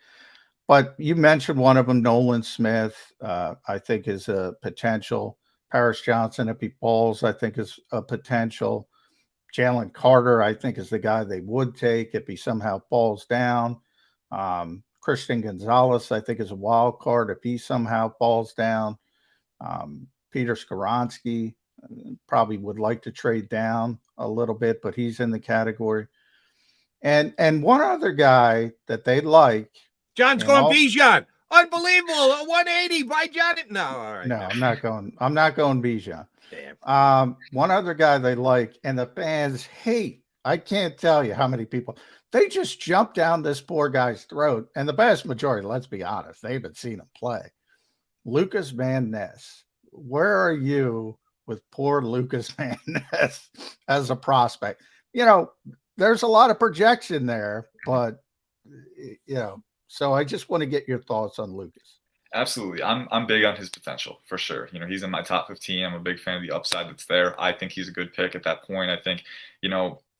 but you mentioned one of them, Nolan Smith, I think is a potential. Paris Johnson, if he falls, I think is a potential. Jalen Carter, I think, is the guy they would take if he somehow falls down. Christian Gonzalez, I think, is a wild card if he somehow falls down. Peter Skoronski probably would like to trade down a little bit, but he's in the category. And one other guy that they like. John's going Bijan. Unbelievable. A 180 by John. No, all right. No, I'm not going Bijan. Damn. One other guy they like, and the fans hate. I can't tell you how many people. They just jump down this poor guy's throat, and the vast majority, let's be honest, they haven't seen him play. Lucas Van Ness. Where are you with poor Lucas Van Ness as a prospect? There's a lot of projection there, but so I just want to get your thoughts on Lucas. Absolutely. I'm big on his potential for sure. He's in my top 15. I'm a big fan of the upside that's there. I think he's a good pick at that point. I think,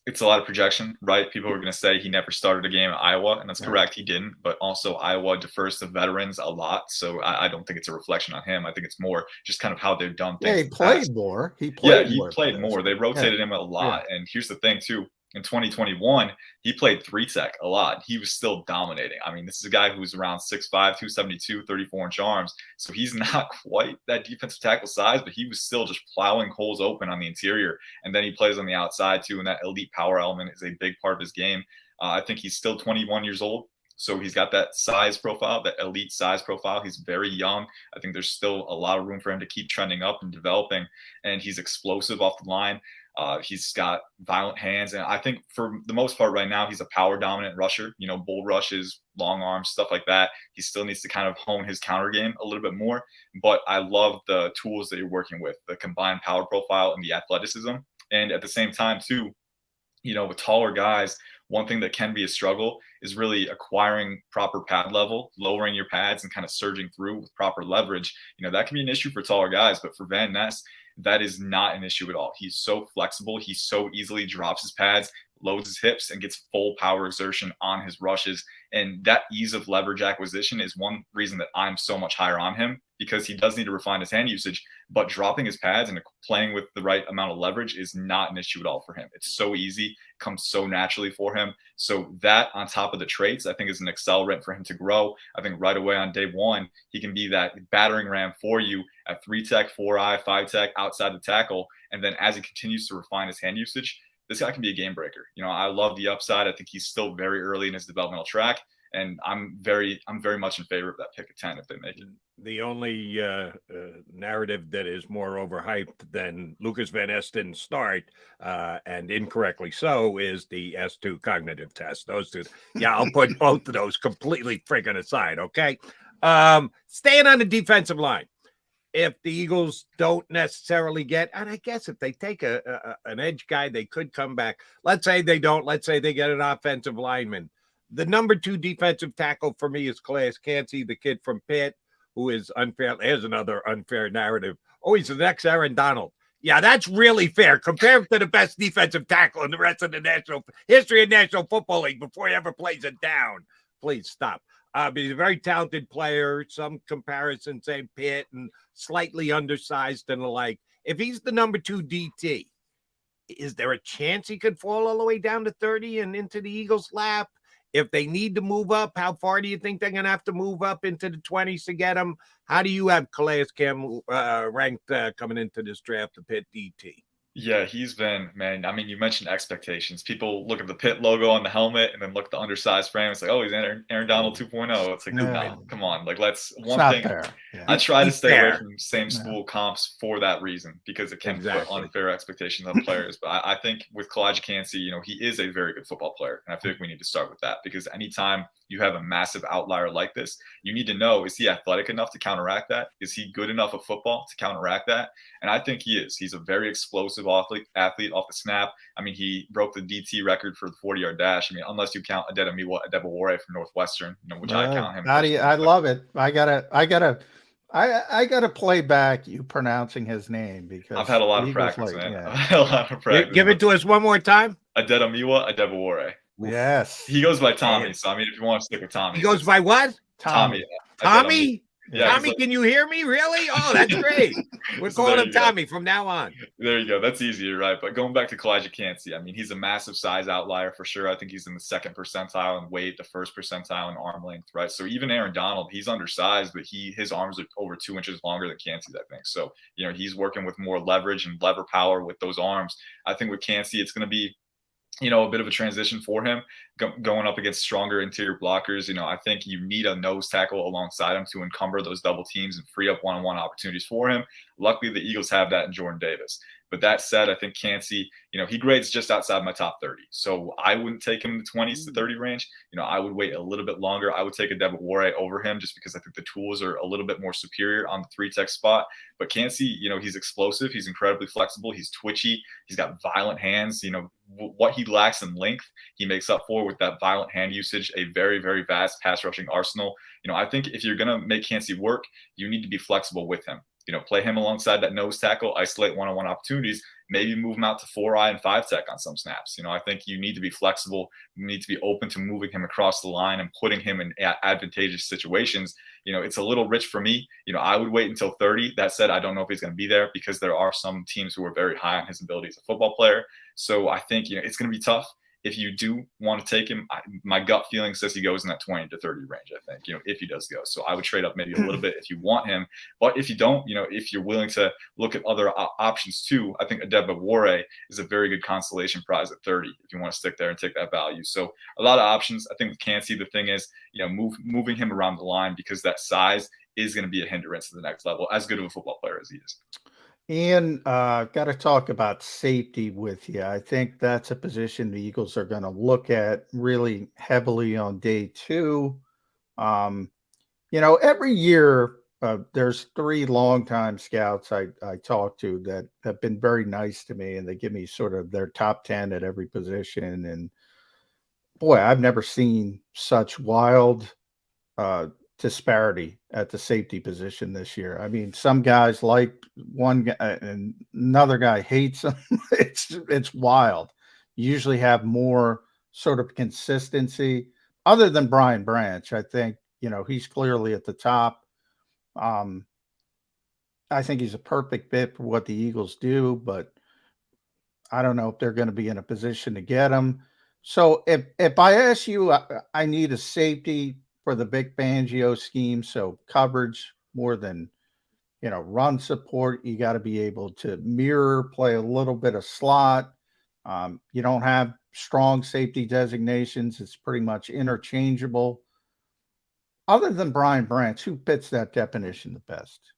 it's a lot of projection, right? People are going to say he never started a game at Iowa, and that's correct. He didn't, but also Iowa defers to veterans a lot. So I don't think it's a reflection on him. I think it's more just kind of how they've done things. Yeah, he played more. He played more. They rotated him a lot. Yeah. And here's the thing too. In 2021, he played 3-tech a lot. He was still dominating. I mean, this is a guy who's around 6'5", 272, 34-inch arms. So he's not quite that defensive tackle size, but he was still just plowing holes open on the interior. And then he plays on the outside too, and that elite power element is a big part of his game. I think he's still 21 years old. So he's got that size profile, that elite size profile. He's very young. I think there's still a lot of room for him to keep trending up and developing. And he's explosive off the line. He's got violent hands. And I think for the most part right now, he's a power dominant rusher, bull rushes, long arms, stuff like that. He still needs to kind of hone his counter game a little bit more. But I love the tools that you're working with, the combined power profile and the athleticism. And at the same time too, with taller guys, one thing that can be a struggle is really acquiring proper pad level, lowering your pads and kind of surging through with proper leverage. That can be an issue for taller guys, but for Van Ness, that is not an issue at all. He's so flexible. He so easily drops his pads, loads his hips, and gets full power exertion on his rushes. And that ease of leverage acquisition is one reason that I'm so much higher on him, because he does need to refine his hand usage, but dropping his pads and playing with the right amount of leverage is not an issue at all for him. It's so easy, comes so naturally for him. So that on top of the traits, I think is an accelerant for him to grow. I think right away on day one, he can be that battering ram for you at 3-tech, 4-eye, 5-tech, outside the tackle. And then as he continues to refine his hand usage, this guy can be a game breaker. I love the upside. I think he's still very early in his developmental track. And I'm very much in favor of that pick at 10 if they make it. The only narrative that is more overhyped than Lucas Van Ness didn't start, and incorrectly so, is the S2 cognitive test. Those two. Yeah, I'll put both of those completely freaking aside, okay? Staying on the defensive line. If the Eagles don't necessarily get, and I guess if they take an edge guy, they could come back. Let's say they don't. Let's say they get an offensive lineman. The number 2 defensive tackle for me is Calijah Kancey, the kid from Pitt, who is unfair. Here's another unfair narrative. Oh, he's the next Aaron Donald. Yeah, that's really fair. Compare him to the best defensive tackle in the rest of the national history of National Football League before he ever plays it down. Please stop. But he's a very talented player. Some comparisons say Pitt and slightly undersized and the like. If he's the number 2 DT, is there a chance he could fall all the way down to 30 and into the Eagles' lap? If they need to move up, how far do you think they're going to have to move up into the 20s to get him? How do you have Calais Cam ranked coming into this draft, the Pitt DT? Yeah, he's been, man. I mean, you mentioned expectations. People look at the Pitt logo on the helmet and then look at the undersized frame. It's like, oh, he's Aaron Donald 2.0. It's like, Yeah. no, come on. Like, let's It's one not thing. there. Yeah. I try to He's stay away fair. from same school comps for that reason because it can Exactly. put unfair expectations on players. But I think with Calijah Kancey, you know, he is a very good football player, and I feel like we need to start with that because anytime you have a massive outlier like this, you need to know, is he athletic enough to counteract that? Is he good enough at football to counteract that? And I think he is. He's a very explosive athlete off the snap. I mean, he broke the DT record for the 40-yard dash. I mean, unless you count Adebawore from Northwestern, you know, which I count him. I love it. I gotta play back you pronouncing his name because I've had a lot of practice, man. Yeah. I've had a lot of practice. Give it to us one more time. Adebawore. Yes. He goes by Tommy. So I mean, if you want to stick with Tommy, He goes by what? Tommy. Tommy? Yeah, Tommy, can you hear me? Really? Oh, that's great. We're calling him Tommy from now on. There you go. That's easier, right? But going back to Calijah Kancey, I mean, he's a massive size outlier for sure. I think he's in the second percentile in weight, the first percentile in arm length, right? So even Aaron Donald, he's undersized, but his arms are over 2 inches longer than Kancey's, I think. So, you know, he's working with more leverage and lever power with those arms. I think with Kancey, it's going to be, you know, a bit of a transition for him going up against stronger interior blockers. You know, I think you need a nose tackle alongside him to encumber those double teams and free up one-on-one opportunities for him. Luckily, the Eagles have that in Jordan Davis. But that said, I think Kancey, you know, he grades just outside my top 30. So I wouldn't take him in the 20s to 30 range. You know, I would wait a little bit longer. I would take Adebawore over him just because I think the tools are a little bit more superior on the 3-tech spot. But Kancey, you know, he's explosive. He's incredibly flexible. He's twitchy. He's got violent hands. You know, what he lacks in length, he makes up for with that violent hand usage, a very, very vast pass rushing arsenal. You know, I think if you're going to make Kancey work, you need to be flexible with him. You know, play him alongside that nose tackle, isolate one-on-one opportunities, maybe move him out to 4-eye and 5-tech on some snaps. You know, I think you need to be flexible. You need to be open to moving him across the line and putting him in advantageous situations. You know, it's a little rich for me. You know, I would wait until 30. That said, I don't know if he's going to be there because there are some teams who are very high on his ability as a football player. So I think, you know, it's going to be tough. If you do want to take him, my gut feeling says he goes in that 20 to 30 range, I think, you know, if he does go. So I would trade up maybe a little bit if you want him. But if you don't, you know, if you're willing to look at other options too, I think Adebawore is a very good consolation prize at 30 if you want to stick there and take that value. So a lot of options. I think with Kancey, the thing is, you know, moving him around the line because that size is going to be a hindrance to the next level, as good of a football player as he is. And got to talk about safety with you. I think that's a position the Eagles are going to look at really heavily on day 2. You know, every year there's 3 longtime scouts I talk to that have been very nice to me, and they give me sort of their top 10 at every position. And boy, I've never seen such wild disparity at the safety position this year. I mean, some guys like one guy and another guy hates him. It's wild. You usually have more sort of consistency other than Brian Branch. I think, you know, he's clearly at the top. I think he's a perfect fit for what the Eagles do, but I don't know if they're going to be in a position to get him. So if I ask you, I need a safety for the Vic Fangio scheme. So coverage more than, you know, run support. You got to be able to mirror, play a little bit of slot. You don't have strong safety designations. It's pretty much interchangeable. Other than Brian Branch, who fits that definition the best?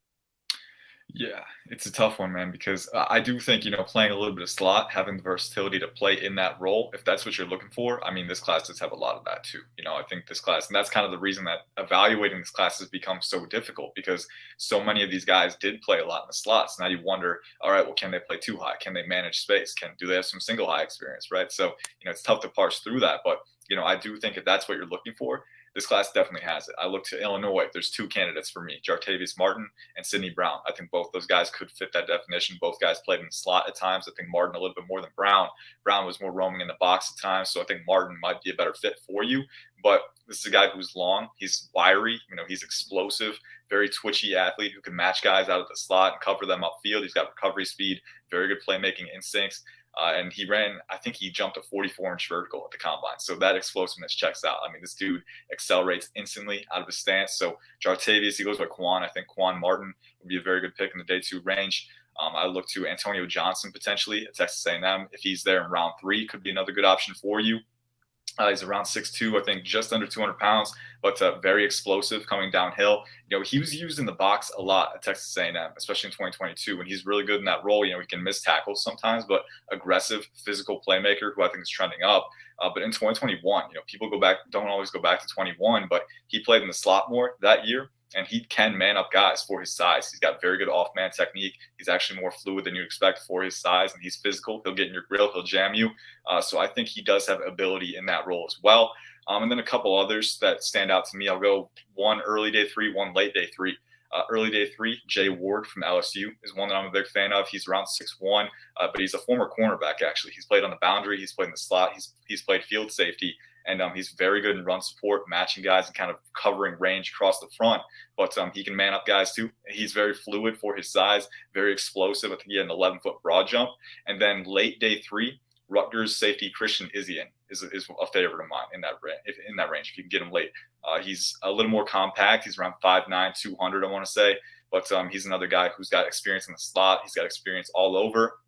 Yeah, it's a tough one, man, because I do think, you know, playing a little bit of slot, having the versatility to play in that role, if that's what you're looking for, I mean, this class does have a lot of that too. You know, I think this class, and that's kind of the reason that evaluating this class has become so difficult because so many of these guys did play a lot in the slots. Now you wonder, all right, well, can they play too high? Can they manage space? Do they have some single high experience, right? So, you know, it's tough to parse through that, but, you know, I do think if that's what you're looking for, this class definitely has it. I look to Illinois. There's 2 candidates for me, Jartavius Martin and Sidney Brown. I think both those guys could fit that definition. Both guys played in the slot at times. I think Martin a little bit more than Brown. Brown was more roaming in the box at times, so I think Martin might be a better fit for you. But this is a guy who's long. He's wiry. You know, he's explosive, very twitchy athlete who can match guys out of the slot and cover them upfield. He's got recovery speed, very good playmaking instincts. And he ran, I think he jumped a 44-inch vertical at the combine. So that explosiveness checks out. I mean, this dude accelerates instantly out of his stance. So Jartavius, he goes by Quan. I think Quan Martin would be a very good pick in the day 2 range. I look to Antonio Johnson potentially at Texas A&M. If he's there in round 3, could be another good option for you. He's around 6'2", I think just under 200 pounds, but very explosive coming downhill. He was used in the box a lot at Texas A&M, especially in 2022, and he's really good in that role. He can miss tackles sometimes, but aggressive, physical playmaker who I think is trending up. But in 2021, people don't always go back to 21, but he played in the slot more that year. And he can man up guys for his size. He's got very good off-man technique. He's actually more fluid than you expect for his size, and he's physical. He'll get in your grill. He'll jam you. So I think he does have ability in that role as well. And then a couple others that stand out to me. I'll go one early day 3, one late day 3. Early day 3, Jay Ward from LSU is one that I'm a big fan of. He's around 6'1", but he's a former cornerback, actually. He's played on the boundary. He's played in the slot. He's played field safety. And he's very good in run support, matching guys and kind of covering range across the front. But he can man up guys too. He's very fluid for his size, very explosive. I think he had an 11-foot broad jump. And then late day 3, Rutgers safety Christian Izien is a favorite of mine in that range. If you can get him late, he's a little more compact. He's around 5'9", 200, I want to say. But he's another guy who's got experience in the slot. He's got experience all over.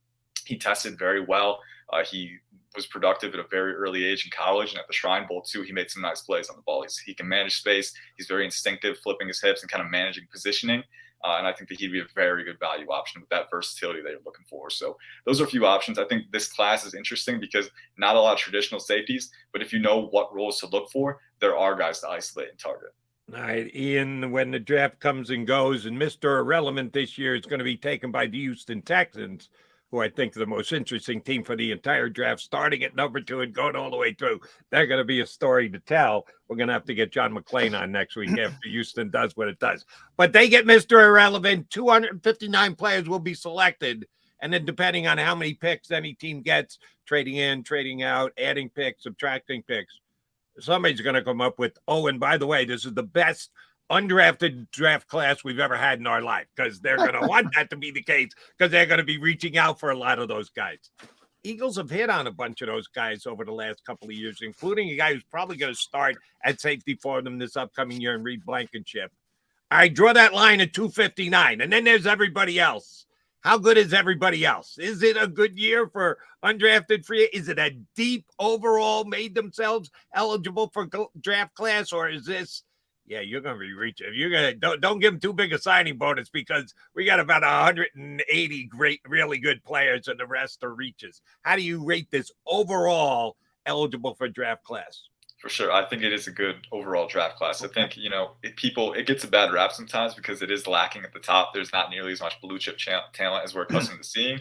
He tested very well. He was productive at a very early age in college, and at the Shrine Bowl too, he made some nice plays on the ball. He can manage space. He's very instinctive, flipping his hips and kind of managing positioning. And I think that he'd be a very good value option with that versatility that you're looking for. So those are a few options. I think this class is interesting because not a lot of traditional safeties, but if you know what roles to look for, there are guys to isolate and target. All right, Ian, when the draft comes and goes, and Mr. Irrelevant this year is going to be taken by the Houston Texans, who I think are the most interesting team for the entire draft, starting at number 2 and going all the way through. They're going to be a story to tell. We're going to have to get John McClain on next week after Houston does what it does. But they get Mr. Irrelevant. 259 players will be selected. And then depending on how many picks any team gets, trading in, trading out, adding picks, subtracting picks, somebody's going to come up with, oh, and by the way, this is the best undrafted draft class we've ever had in our life, because they're going to want that to be the case, because they're going to be reaching out for a lot of those guys. Eagles have hit on a bunch of those guys over the last couple of years, including a guy who's probably going to start at safety for them this upcoming year, and Reed Blankenship. I draw that line at 259, and then there's everybody else. How good is everybody else? Is it a good year for undrafted free? Is it a deep overall made themselves eligible for draft class, or is this, yeah, you're going to be reaching. You're going to don't give them too big a signing bonus, because we got about 180 great, really good players, and the rest are reaches. How do you rate this overall eligible for draft class? For sure. I think it is a good overall draft class. I think, it gets a bad rap sometimes because it is lacking at the top. There's not nearly as much blue chip talent as we're accustomed to seeing.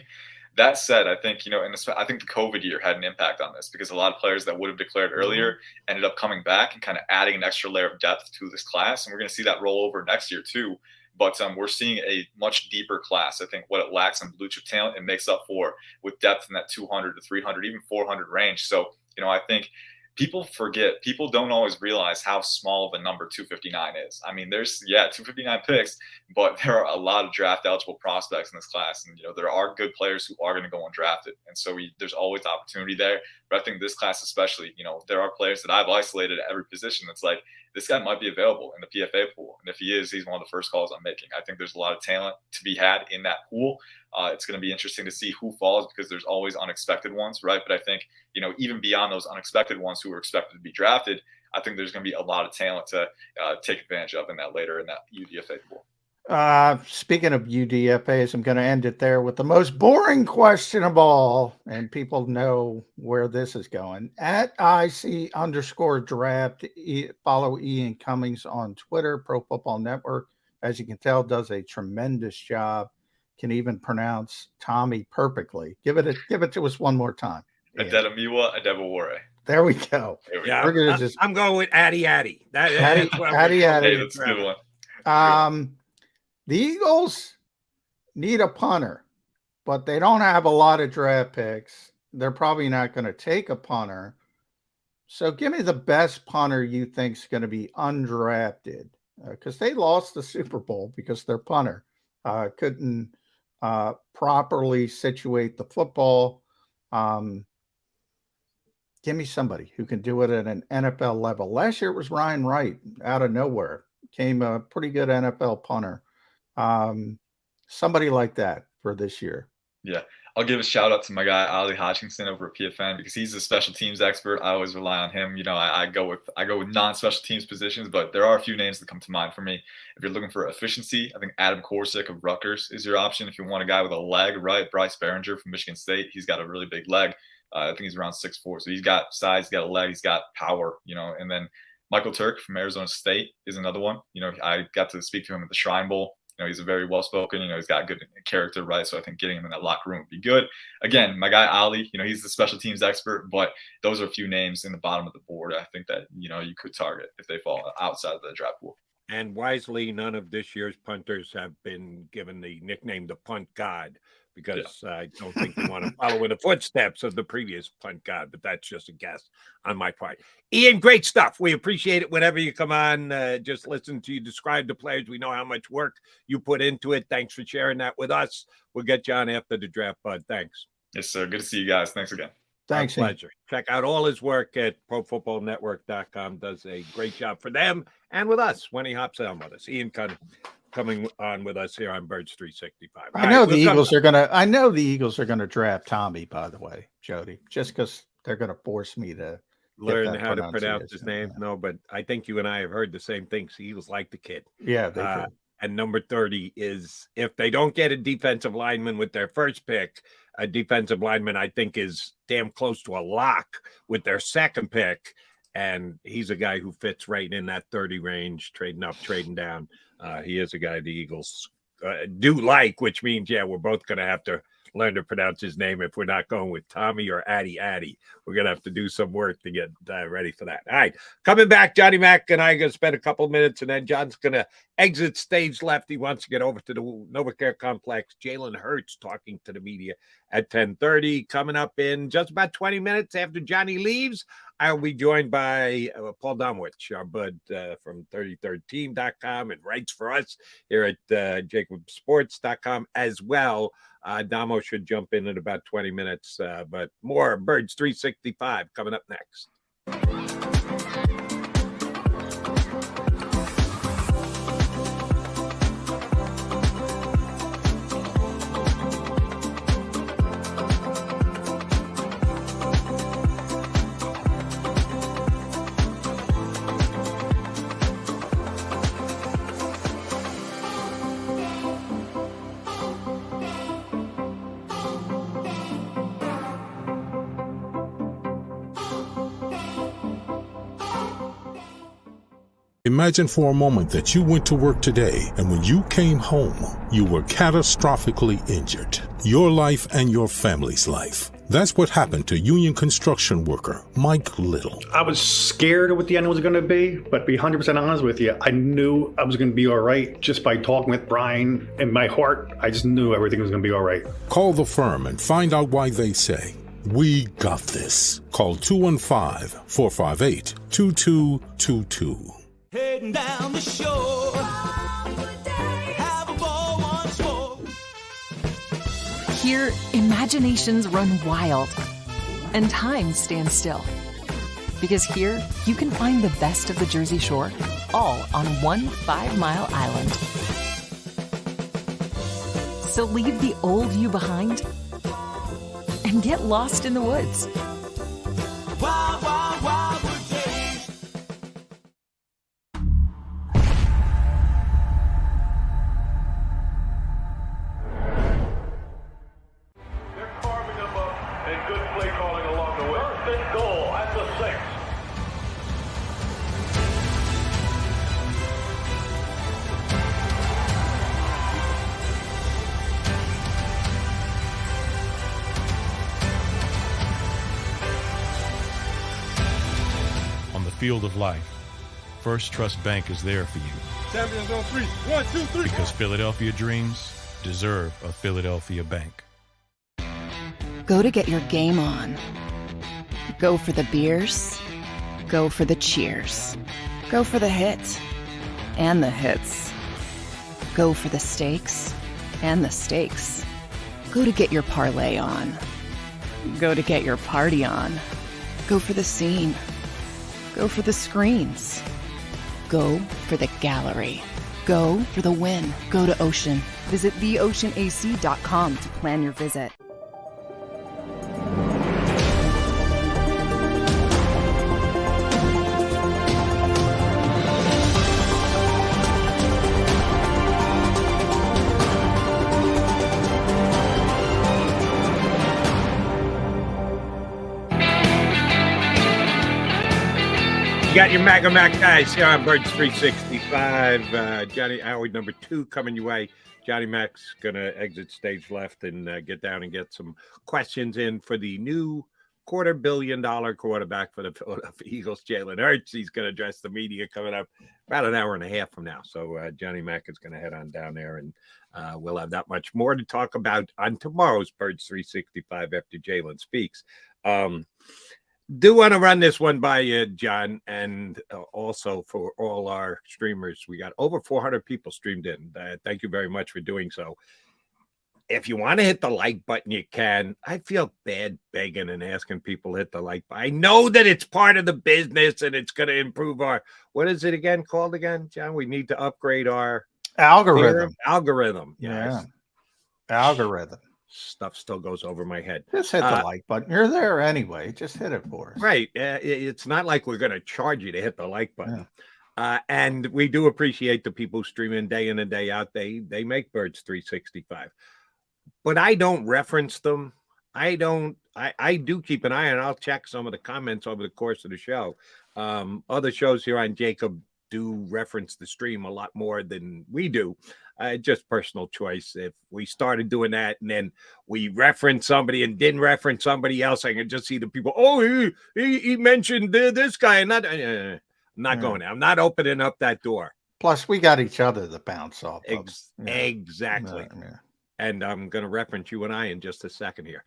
That said, I think, I think the COVID year had an impact on this, because a lot of players that would have declared earlier ended up coming back and kind of adding an extra layer of depth to this class. And we're going to see that roll over next year too. But we're seeing a much deeper class. I think what it lacks in blue chip talent, it makes up for with depth in that 200 to 300, even 400 range. So, I think people don't always realize how small of a number 259 is. I mean, there's 259 picks, but there are a lot of draft eligible prospects in this class. And, there are good players who are going to go undrafted. And so there's always opportunity there. But I think this class especially, there are players that I've isolated at every position. That's like, this guy might be available in the PFA pool. And if he is, he's one of the first calls I'm making. I think there's a lot of talent to be had in that pool. It's going to be interesting to see who falls, because there's always unexpected ones, right? But I think, even beyond those unexpected ones who are expected to be drafted, I think there's going to be a lot of talent to take advantage of in that UDFA pool. Speaking of UDFAs, I'm going to end it there with the most boring question of all, and people know where this is going. At IC_draft, follow Ian Cummings on Twitter. Pro Football Network, as you can tell, does a tremendous job. Can even pronounce Tommy perfectly. Give it to us one more time. Adedemiwa Adebawore. There we go. Yeah, we're gonna I'm going with Addy. Addy. Hey, that's a good one. The Eagles need a punter, but they don't have a lot of draft picks. They're probably not going to take a punter. So give me the best punter you think is going to be undrafted, because they lost the Super Bowl because their punter couldn't properly situate the football. Give me somebody who can do it at an NFL level. Last year it was Ryan Wright out of nowhere. Became a pretty good NFL punter. Somebody like that for this year. Yeah, I'll give a shout out to my guy Ali Hodgkinson over at PFN because he's a special teams expert. I always rely on him. You know, I go with non-special teams positions, but there are a few names that come to mind for me. If you're looking for efficiency, I think Adam Korsick of Rutgers is your option. If you want a guy with a leg, right? Bryce Behringer from Michigan State, he's got a really big leg. I think he's around 6'4", so he's got size, he's got a leg, he's got power. You know, and then Michael Turk from Arizona State is another one. You know, I got to speak to him at the Shrine Bowl. You know, he's a very well-spoken, you know, he's got good character, right? So I think getting him in that locker room would be good. Again, my guy, Ali, you know, he's the special teams expert, but those are a few names in the bottom of the board. I think that, you know, you could target if they fall outside of the draft pool. And wisely, none of this year's punters have been given the nickname the punt god, because I don't think they want to follow in the footsteps of the previous punt god, but that's just a guess on my part. Ian, great stuff. We appreciate it whenever you come on. Just listen to you describe the players. We know how much work you put into it. Thanks for sharing that with us. We'll get you on after the draft, bud. Thanks. Yes, sir. Good to see you guys. Thanks again. Thanks. Our pleasure. Check out all his work at ProFootballNetwork.com. Does a great job for them and with us when he hops on with us. Ian coming on with us here on Birds 365. I know the Eagles are gonna draft Tommy, by the way, Jody, just because they're gonna force me to learn how to pronounce his name. No, but I think you and I have heard the same things. Eagles like the kid. Yeah, they do. And number 30 is, if they don't get a defensive lineman with their first pick, a defensive lineman I think is damn close to a lock with their second pick. And he's a guy who fits right in that 30 range, trading up, trading down. He is a guy the Eagles do like, which means, we're both going to have to learn to pronounce his name if we're not going with Tommy or Addy. We're going to have to do some work to get ready for that. All right, coming back, Johnny Mac and I are going to spend a couple minutes, and then John's going to exit stage left. He wants to get over to the NovaCare Complex. Jalen Hurts talking to the media at 10:30. Coming up in just about 20 minutes after Johnny leaves, I'll be joined by Paul Domowitch, our bud from 33rdteam.com and writes for us here at JAKIBSports.com as well. Damo should jump in about 20 minutes, but more Birds 365 coming up next. Imagine for a moment that you went to work today and when you came home, you were catastrophically injured. Your life and your family's life. That's what happened to union construction worker Mike Little. I was scared of what the end was going to be, but to be 100% honest with you, I knew I was going to be all right just by talking with Brian. In my heart, I just knew everything was going to be all right. Call the firm and find out why they say, "We got this." Call 215-458-2222. Heading down the shore. Have a ball once more. Here, imaginations run wild and time stands still. Because here, you can find the best of the Jersey Shore, all on one 5-mile island. So leave the old you behind and get lost in the woods. Wild, wild, wild wood days. They're carving them up, and good play calling along the way. First and goal at the 6. On the field of life, First Trust Bank is there for you. Champions on 3. 1, 2, 3. Because Philadelphia dreams deserve a Philadelphia bank. Go to get your game on. Go for the beers. Go for the cheers. Go for the hit and the hits. Go for the stakes and the stakes. Go to get your parlay on. Go to get your party on. Go for the scene. Go for the screens. Go for the gallery. Go for the win. Go to Ocean. Visit theoceanac.com to plan your visit. You got your Maga Mac guys here on Birds 365. Johnny Howie number 2 coming your way. Johnny Mac's going to exit stage left and get down and get some questions in for the new $250 million quarterback for the Philadelphia Eagles, Jalen Hurts. He's going to address the media coming up about an hour and a half from now. So Johnny Mac is going to head on down there, and we'll have that much more to talk about on tomorrow's Birds 365 after Jalen speaks. Do want to run this one by you, John, and also for all our streamers. We got over 400 people streamed in. Thank you very much for doing so. If you want to hit the like button, you can. I feel bad begging and asking people to hit the like button. I know that it's part of the business and it's going to improve our, what is it called again, John? We need to upgrade our algorithm. Algorithm. Yes. Yeah. Algorithm. Stuff still goes over my head. Just hit the like button. You're there anyway. Just hit it for us. Right. It's not like we're going to charge you to hit the like button. Yeah. And we do appreciate the people streaming day in and day out. They make Birds 365. But I don't reference them. I do keep an eye on. I'll check some of the comments over the course of the show. Other shows here on JAKIB do reference the stream a lot more than we do. Just personal choice. If we started doing that and then we reference somebody and didn't reference somebody else, I can just see the people, oh, he mentioned this guy. And I'm not going there. I'm not opening up that door. Plus, we got each other to bounce off of. Exactly. Yeah. And I'm going to reference you and I in just a second here.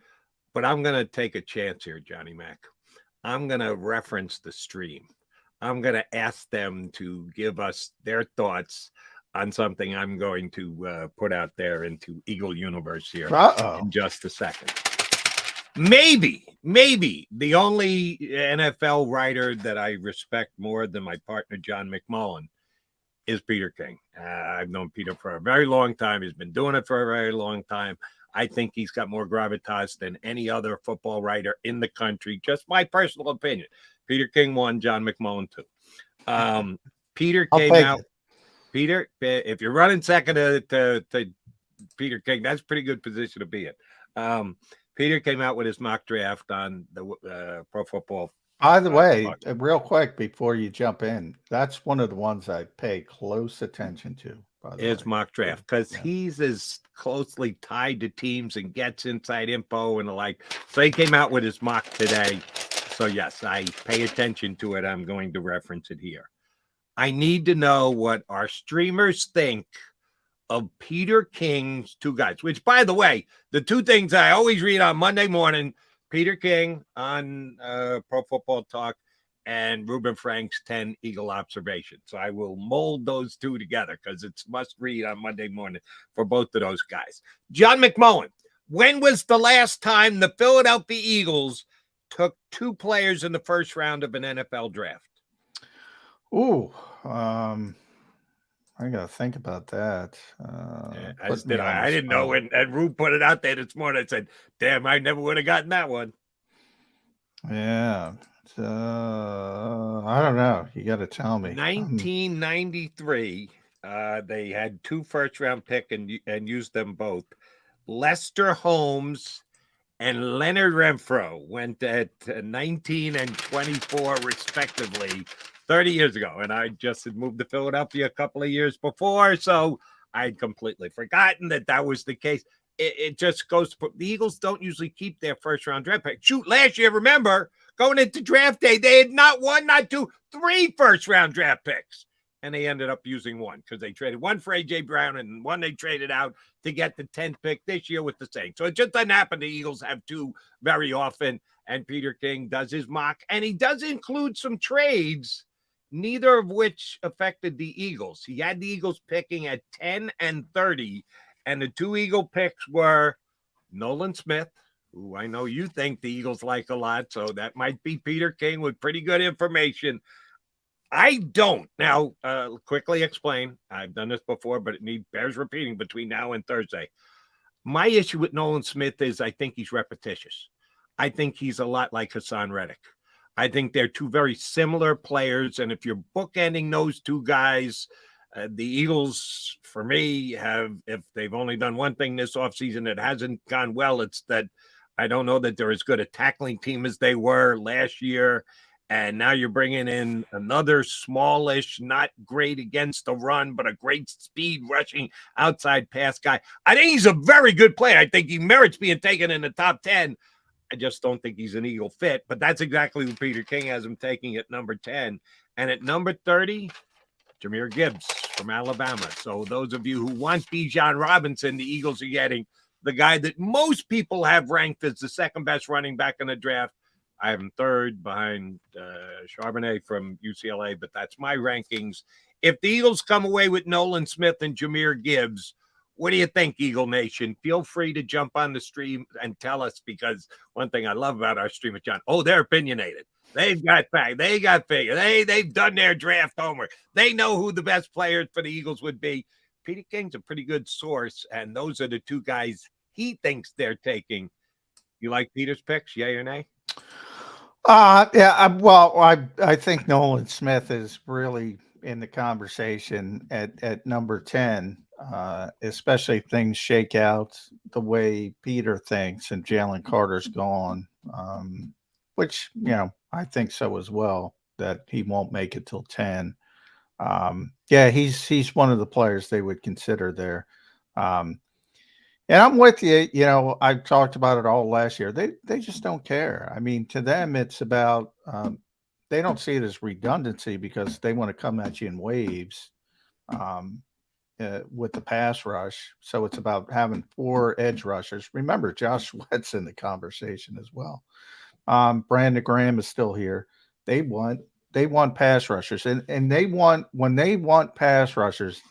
But I'm going to take a chance here, Johnny Mac. I'm going to reference the stream. I'm going to ask them to give us their thoughts on something I'm going to put out there into Eagle Universe here in just a second. Maybe the only NFL writer that I respect more than my partner, John McMullen, is Peter King. I've known Peter for a very long time. He's been doing it for a very long time. I think he's got more gravitas than any other football writer in the country. Just my personal opinion. Peter King 1, John McMullen 2. Peter came out. Peter, if you're running second to Peter King, that's a pretty good position to be in. Peter came out with his mock draft on the Pro Football. By the way, real quick before you jump in, that's one of the ones I pay close attention to. His mock draft, because he's as closely tied to teams and gets inside info and the like. So he came out with his mock today. So yes, I pay attention to it. I'm going to reference it here. I need to know what our streamers think of Peter King's two guys, which, by the way, the two things I always read on Monday morning, Peter King on Pro Football Talk and Ruben Frank's 10 Eagle observations. So I will mold those two together because it's must read on Monday morning for both of those guys. John McMullen, when was the last time the Philadelphia Eagles took two players in the first round of an NFL draft? Ooh, I gotta think about that. I didn't know, and Rube put it out there this morning. I said, "Damn, I never would have gotten that one." Yeah, I don't know. You got to tell me. 1993. They had two first-round pick and used them both. Lester Holmes and Leonard Renfro went at 19 and 24 respectively 30 years ago. And I just had moved to Philadelphia a couple of years before, so I'd completely forgotten that was the case. It just goes to the Eagles don't usually keep their first-round draft pick. Shoot, last year, remember, going into draft day, they had not one, not two, three first-round draft picks. And they ended up using one because they traded one for A.J. Brown and one they traded out to get the 10th pick this year with the Saints. So it just doesn't happen. The Eagles have two very often, and Peter King does his mock. And he does include some trades, neither of which affected the Eagles. He had the Eagles picking at 10 and 30, and the two Eagle picks were Nolan Smith, who I know you think the Eagles like a lot, so that might be Peter King with pretty good information. I don't. Now, quickly explain. I've done this before, but it bears repeating between now and Thursday. My issue with Nolan Smith is I think he's repetitious. I think he's a lot like Hassan Reddick. I think they're two very similar players, and if you're bookending those two guys, the Eagles, for me, if they've only done one thing this offseason that hasn't gone well, it's that I don't know that they're as good a tackling team as they were last year. And now you're bringing in another smallish, not great against the run, but a great speed rushing outside pass guy. I think he's a very good player. I think he merits being taken in the top 10. I just don't think he's an Eagle fit, but that's exactly who Peter King has him taking at number 10. And at number 30, Jahmyr Gibbs from Alabama. So those of you who want Bijan Robinson, the Eagles are getting the guy that most people have ranked as the second best running back in the draft. I have him third behind Charbonnet from UCLA, but that's my rankings. If the Eagles come away with Nolan Smith and Jahmyr Gibbs, what do you think, Eagle Nation? Feel free to jump on the stream and tell us, because one thing I love about our stream with John, they're opinionated. They've got fact. They got figure. They've done their draft homework. They know who the best players for the Eagles would be. Peter King's a pretty good source, and those are the two guys he thinks they're taking. You like Peter's picks, yay or nay? I think Nolan Smith is really in the conversation at number 10, especially if things shake out the way Peter thinks and Jalen Carter's gone, which, I think so as well, that he won't make it till 10. He's one of the players they would consider there. And I'm with you. I talked about it all last year. They just don't care. I mean, to them, it's about they don't see it as redundancy because they want to come at you in waves with the pass rush. So it's about having 4 edge rushers. Remember, Josh Sweat's in the conversation as well. Brandon Graham is still here. They want pass rushers, and when they want pass rushers,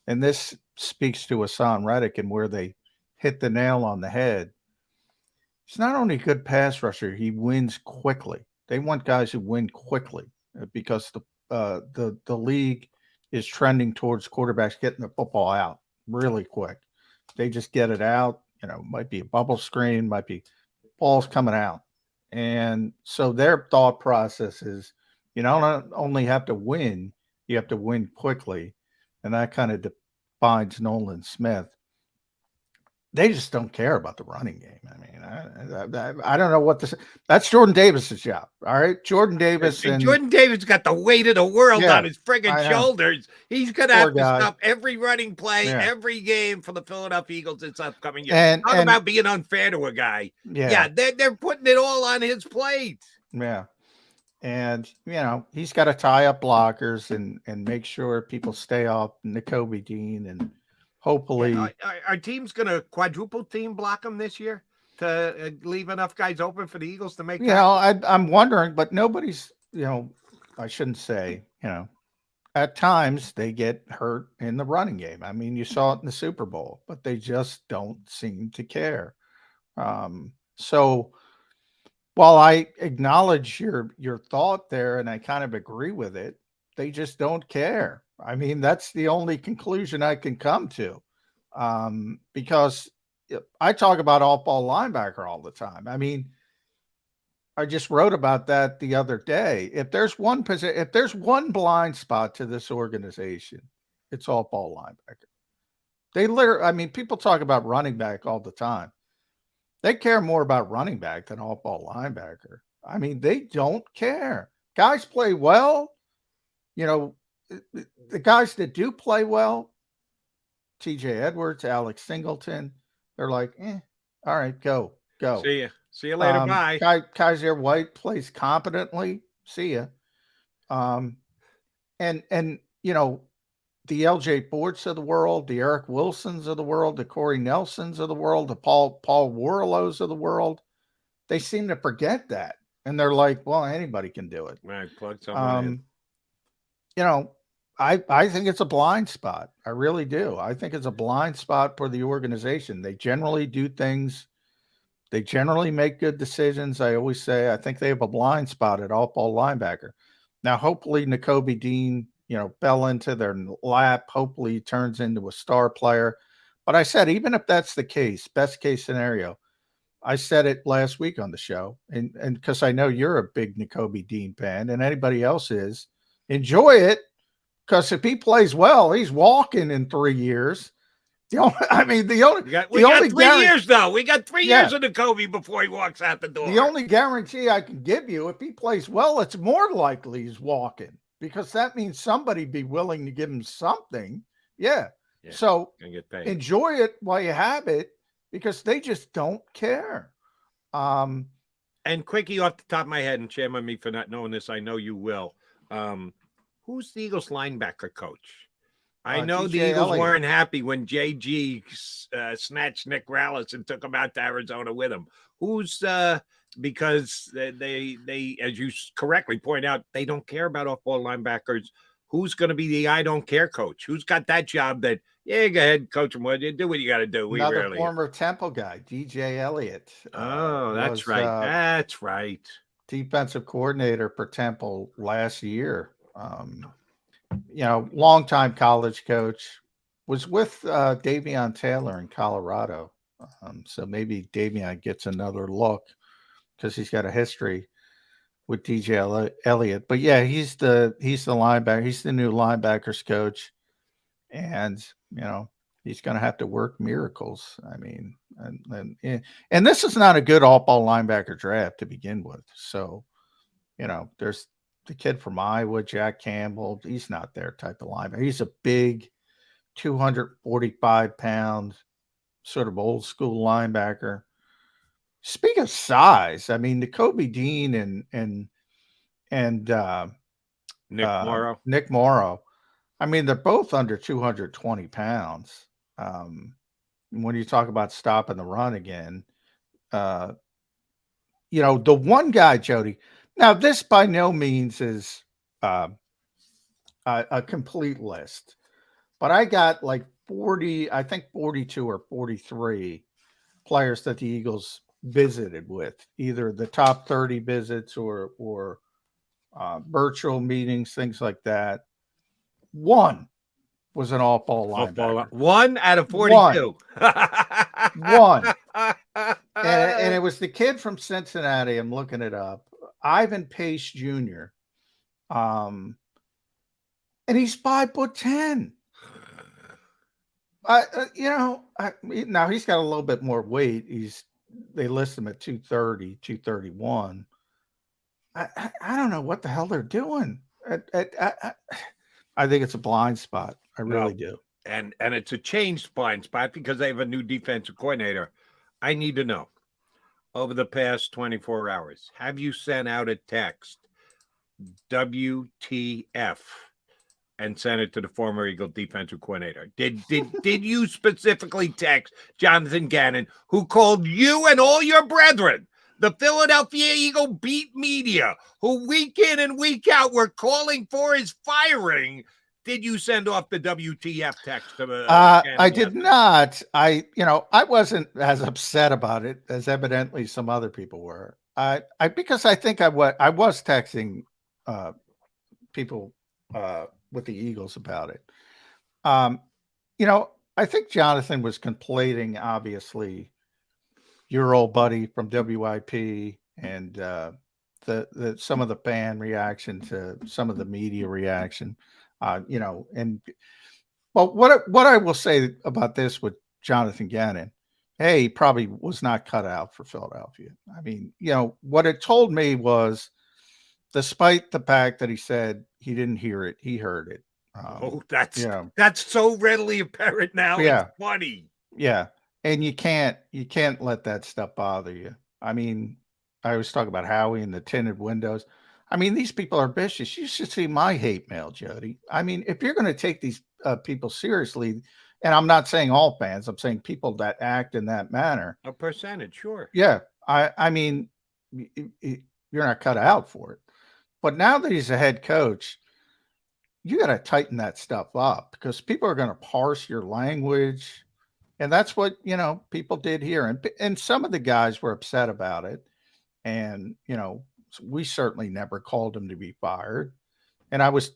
and this speaks to Hassan Reddick and where they hit the nail on the head. He's not only a good pass rusher, he wins quickly. They want guys who win quickly because the league is trending towards quarterbacks getting the football out really quick. They just get it out, might be a bubble screen, might be balls coming out. And so their thought process is you don't only have to win, you have to win quickly. And that kind of defines Nolan Smith. They just don't care about the running game. I mean, I don't know what this. That's Jordan Davis's job. All right, Jordan Davis. And Jordan Davis got the weight of the world on his friggin' shoulders. He's gonna have to stop every running play, every game for the Philadelphia Eagles this upcoming year. Talk about being unfair to a guy. They're putting it all on his plate. Yeah, and he's got to tie up blockers and make sure people stay off Nakobe Dean and. Hopefully, our team's going to quadruple team block them this year to leave enough guys open for the Eagles to make. I'm wondering, but nobody's. I shouldn't say. At times they get hurt in the running game. I mean, you saw it in the Super Bowl, but they just don't seem to care. So, while I acknowledge your thought there, and I kind of agree with it, they just don't care. I mean, that's the only conclusion I can come to, because I talk about off-ball linebacker all the time. I mean, I just wrote about that the other day. If there's one blind spot to this organization, it's off-ball linebacker. People talk about running back all the time. They care more about running back than off-ball linebacker. I mean, they don't care. Guys play well, the guys that do play well, TJ Edwards, Alex Singleton, they're like, all right, go. See you later. Bye. Kaiser White plays competently. See ya. And the LJ Forts of the world, the Eric Wilsons of the world, the Corey Nelsons of the world, the Paul Warlows of the world, they seem to forget that. And they're like, well, anybody can do it. Right, plug someone in. I think it's a blind spot. I really do. I think it's a blind spot for the organization. They generally do things. They generally make good decisions. I always say I think they have a blind spot at off-ball linebacker. Now, hopefully, Nakobe Dean, fell into their lap. Hopefully, he turns into a star player. But I said, even if that's the case, best case scenario, I said it last week on the show, and because I know you're a big Nakobe Dean fan, and anybody else is, enjoy it. Because if he plays well, he's walking in 3 years. We got 3 years though. We got 3 years of Nakobe before he walks out the door. The only guarantee I can give you, if he plays well, it's more likely he's walking, because that means somebody be willing to give him something. Yeah. So enjoy it while you have it, because they just don't care. And quickie off the top of my head, and shame on me for not knowing this, I know you will. Who's the Eagles linebacker coach? I know the Eagles weren't happy when JG snatched Nick Rallis and took him out to Arizona with him. Who's because they, as you correctly point out, they don't care about off-ball linebackers. Who's going to be the I don't care coach? Who's got that job that, go ahead, coach him, do what you got to do. Another former Temple guy, DJ Elliott. That's right. That's right. Defensive coordinator for Temple last year. Longtime college coach, was with Davion Taylor in Colorado. So maybe Davion gets another look because he's got a history with DJ Elliott. But yeah, he's the linebacker. He's the new linebackers coach. And, he's going to have to work miracles. I mean, and this is not a good all-ball linebacker draft to begin with. So, there's the kid from Iowa, Jack Campbell. He's not their type of linebacker. He's a big 245-pound sort of old school linebacker. Speak of size, I mean, Nakobe Dean and Nick Morrow. I mean, they're both under 220 pounds. When you talk about stopping the run again, the one guy, Jody. Now, this by no means is a complete list, but I got like 42 or 43 players that the Eagles visited with, either the top 30 visits or virtual meetings, things like that. One was an all-ball linebacker. 1 out of 42. One. And it was the kid from Cincinnati. I'm looking it up. Ivan Pace Jr. And he's 5'10". Now he's got a little bit more weight. They list him at 230, 231. I don't know what the hell they're doing. I think it's a blind spot. I really do. And it's a changed blind spot because they have a new defensive coordinator. I need to know, over the past 24 hours, have you sent out a text, WTF, and sent it to the former Eagle defensive coordinator? Did you specifically text Jonathan Gannon, who called you and all your brethren, the Philadelphia Eagle beat media, who week in and week out were calling for his firing? Did you send off the WTF text to I did not. I wasn't as upset about it as evidently some other people were. Because I think I was texting people with the Eagles about it. I think Jonathan was conflating, obviously, your old buddy from WIP and the some of the fan reaction to some of the media reaction. But what I will say about this with Jonathan Gannon, he probably was not cut out for Philadelphia. I mean, what it told me was, despite the fact that he said he didn't hear it, he heard it. That's so readily apparent now. Yeah. It's funny. Yeah. And you can't let that stuff bother you. I mean, I always talk about Howie and the tinted windows. I mean, these people are vicious. You should see my hate mail, Jody. I mean, if you're going to take these people seriously, and I'm not saying all fans, I'm saying people that act in that manner. A percentage, sure. Yeah. I mean, you're not cut out for it. But now that he's a head coach, you got to tighten that stuff up, because people are going to parse your language. And that's what, people did here. And some of the guys were upset about it. And, we certainly never called him to be fired. And I was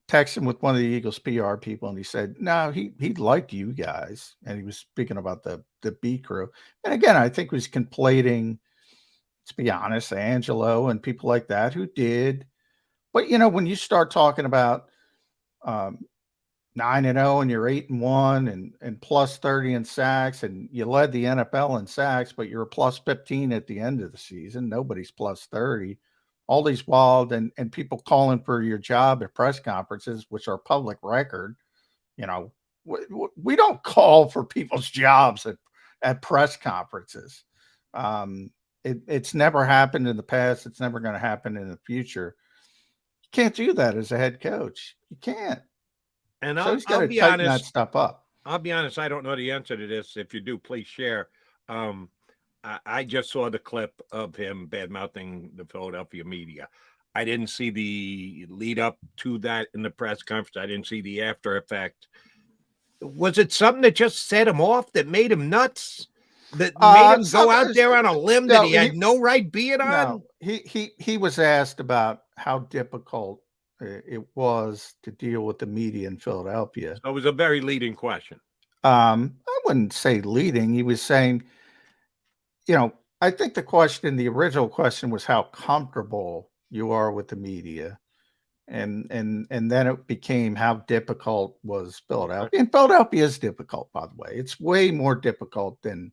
texting with one of the Eagles PR people, and he said, no, he liked you guys. And he was speaking about the B crew. And again, I think he was conflating, to be honest, Angelo and people like that who did. But, when you start talking about 9-0 and you're 8-1 and plus 30 in sacks, and you led the NFL in sacks, but you're a plus 15 at the end of the season. Nobody's plus 30. All these wild and people calling for your job at press conferences, which are public record. We don't call for people's jobs at press conferences. It's never happened in the past. It's never going to happen in the future. You can't do that as a head coach. You can't. And so he's got to tighten that stuff up. I'll be honest. I don't know the answer to this. If you do, please share. I just saw the clip of him bad-mouthing the Philadelphia media. I didn't see the lead up to that in the press conference. I didn't see the after effect. Was it something that just set him off, that made him nuts, that made him go out there on a limb that he had no right being on? No, he was asked about how difficult it was to deal with the media in Philadelphia. So it was a very leading question. I wouldn't say leading. He was saying, I think the original question was how comfortable you are with the media. And then it became how difficult was Philadelphia. And Philadelphia is difficult, by the way. It's way more difficult than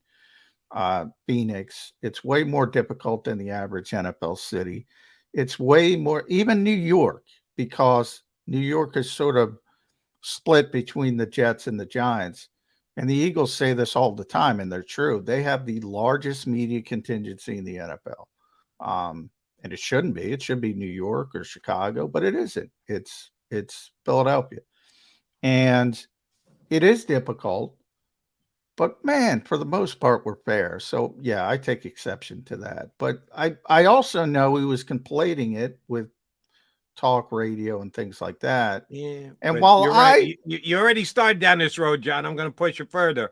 Phoenix. It's way more difficult than the average NFL city. It's way more, even New York, because New York is sort of split between the Jets and the Giants. And the Eagles say this all the time, and they're true. They have the largest media contingency in the NFL. And it shouldn't be. It should be New York or Chicago, but it isn't. It's Philadelphia. And it is difficult. But, man, for the most part, we're fair. So, yeah, I take exception to that. But I also know he was conflating it with talk radio and things like that. Yeah. And while you already started down this road, John, I'm going to push it further.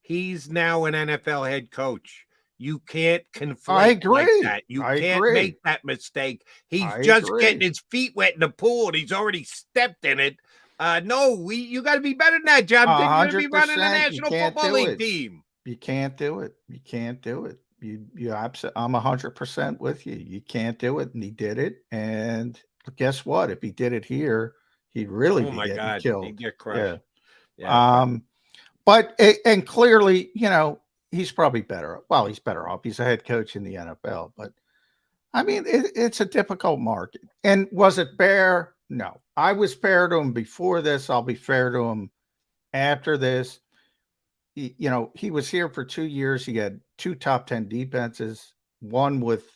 He's now an NFL head coach. You can't conflate like that. You can't make that mistake. He's just getting his feet wet in the pool, and he's already stepped in it. You got to be better than that, John. You're going to be running the National Football League team. You can't do it. You can't do it. I'm 100% with you. You can't do it, and he did it. And guess what? If he did it here, he'd really be getting killed. He'd get crushed. Yeah. But clearly, he's probably better. Well, he's better off. He's a head coach in the NFL. But, I mean, it's a difficult market. And was it fair? No. I was fair to him before this. I'll be fair to him after this. He was here for 2 years. He had 2 top 10 defenses, one with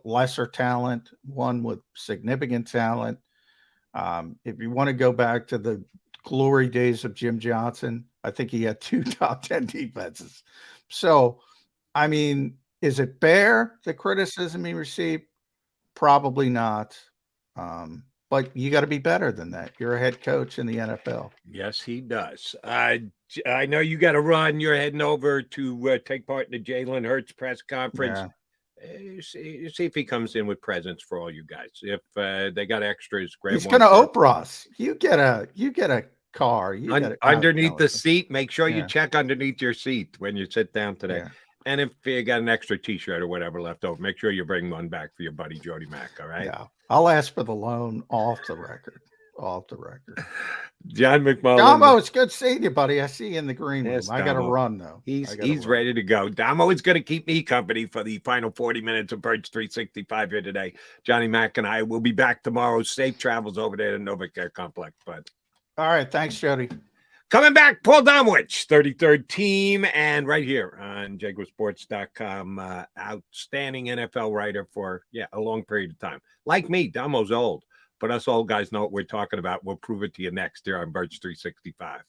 lesser talent, one with significant talent. If you want to go back to the glory days of Jim Johnson, I think he had 2 top 10 defenses. So, I mean, is it fair, the criticism he received? Probably not. But you got to be better than that. You're a head coach in the NFL. Yes, he does. I know you got to run. You're heading over to take part in the Jalen Hurts press conference. Yeah. See if he comes in with presents for all you guys. If they got extras, great. He's going to Oprah us. You get a car. Underneath the seat. Make sure you check underneath your seat when you sit down today. Yeah. And if you got an extra T-shirt or whatever left over, make sure you bring one back for your buddy Jody Mack. All right. Yeah, I'll ask for the loan off the record. John McMullen. Domo, it's good seeing you, buddy. I see you in the green room. I got to run though. He's ready to go. Domo is going to keep me company for the final 40 minutes of Birds 365 here today. Johnny Mack and I will be back tomorrow. Safe travels over there to Novacare Complex. But all right, thanks, Jody. Coming back, Paul Domowitch, 33rd team, and right here on JAKIBSports.com, outstanding NFL writer for, a long period of time. Like me, Damo's old, but us old guys know what we're talking about. We'll prove it to you next year on Birds 365.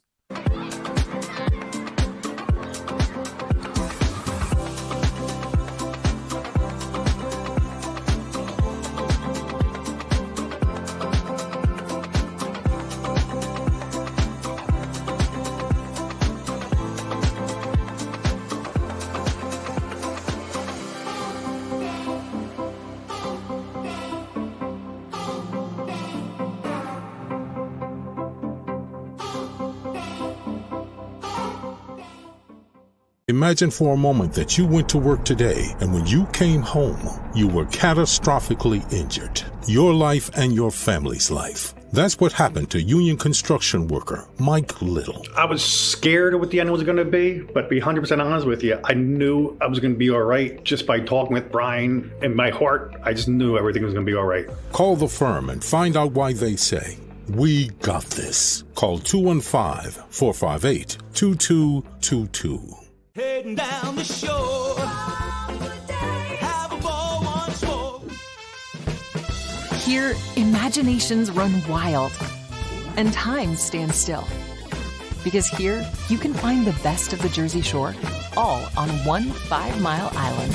Imagine for a moment that you went to work today and when you came home, you were catastrophically injured. Your life and your family's life. That's what happened to union construction worker Mike Little. I was scared of what the end was going to be, but to be 100% honest with you, I knew I was going to be all right just by talking with Brian. In my heart, I just knew everything was going to be all right. Call the firm and find out why they say, "We got this." Call 215-458-2222. Heading down the shore. Have a ball once more. Here, imaginations run wild and time stands still. Because here, you can find the best of the Jersey Shore, all on one 5-mile island.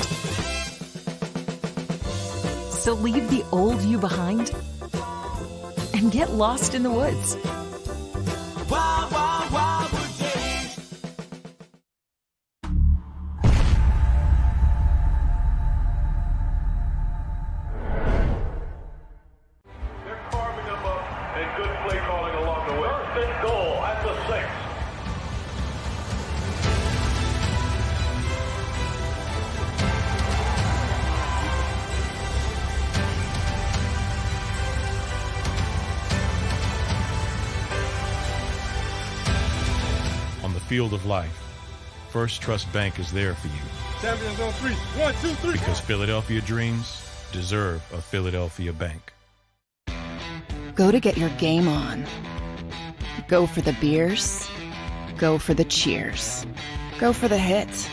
So leave the old you behind and get lost in the woods. Wild, wild, wild wood days. They're carving them up and good play calling along the way. First and goal at the 6. On the field of life, First Trust Bank is there for you. Champions on 3. 1, 2, 3. Because Philadelphia dreams deserve a Philadelphia bank. Go to get your game on. Go for the beers. Go for the cheers. Go for the hit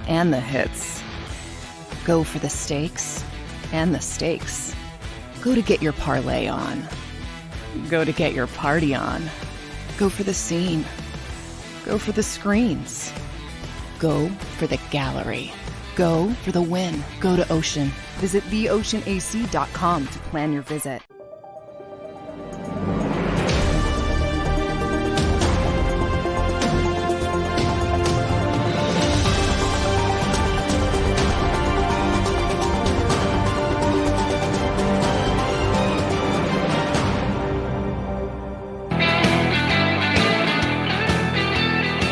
and the hits. Go for the stakes and the stakes. Go to get your parlay on. Go to get your party on. Go for the scene. Go for the screens. Go for the gallery. Go for the win. Go to Ocean. Visit theoceanac.com to plan your visit.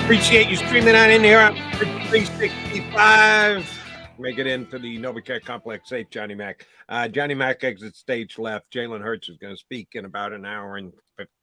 Appreciate you streaming on in here on 365. Make it into the NovaCare Complex safe, Johnny Mac. Johnny Mac exits stage left. Jalen Hurts is going to speak in about an hour and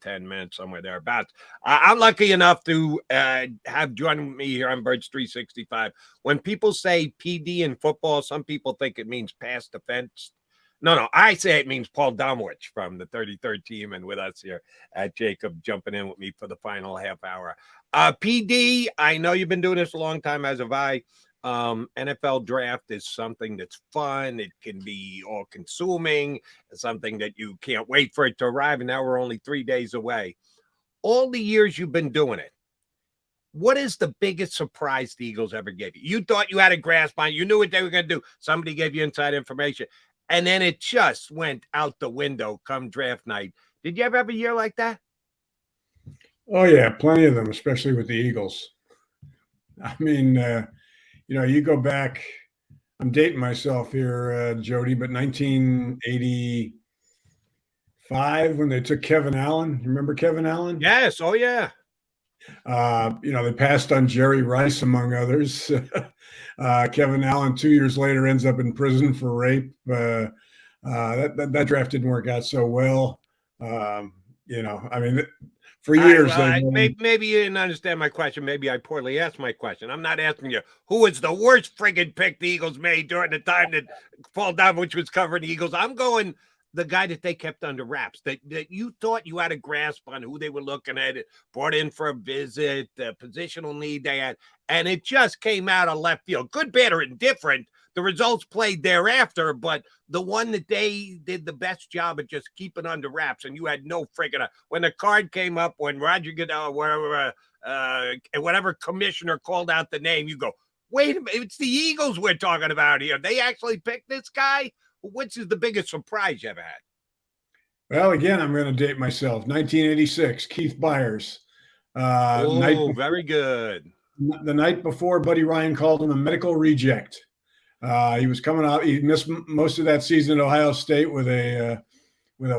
10 minutes, somewhere thereabouts. I'm lucky enough to have joined me here on Birds 365. When people say PD in football, some people think it means pass defense. No, I say it means Paul Domowitch from the 33rd team and with us here at JAKIB jumping in with me for the final half hour. PD, I know you've been doing this a long time, as have I. NFL draft is something that's fun. It can be all consuming. It's something that you can't wait for it to arrive. And now we're only 3 days away. All the years you've been doing it, what is the biggest surprise the Eagles ever gave you? You thought you had a grasp on it. You knew what they were going to do. Somebody gave you inside information. And then it just went out the window come draft night. Did you ever have a year like that? Oh, yeah, plenty of them, especially with the Eagles. I mean, you go back, I'm dating myself here, Jody, but 1985 when they took Kevin Allen. You remember Kevin Allen? Yes. Oh, yeah. They passed on Jerry Rice, among others. Kevin Allen, 2 years later, ends up in prison for rape. That draft didn't work out so well. For years. Maybe you didn't understand my question. Maybe I poorly asked my question. I'm not asking you who was the worst friggin' pick the Eagles made during the time that Paul Domowitch was covering the Eagles. I'm going the guy that they kept under wraps, that you thought you had a grasp on who they were looking at, brought in for a visit, the positional need they had, and it just came out of left field. Good, bad, or indifferent. The results played thereafter, but the one that they did the best job at just keeping under wraps, and you had no friggin' when the card came up, when Roger Goodell, whatever commissioner called out the name, you go, wait a minute, it's the Eagles we're talking about here. They actually picked this guy? Which is the biggest surprise you ever had? Well, again, I'm going to date myself. 1986, Keith Byers. Very good. The night before, Buddy Ryan called him a medical reject. He was coming out. He missed most of that season at Ohio State with a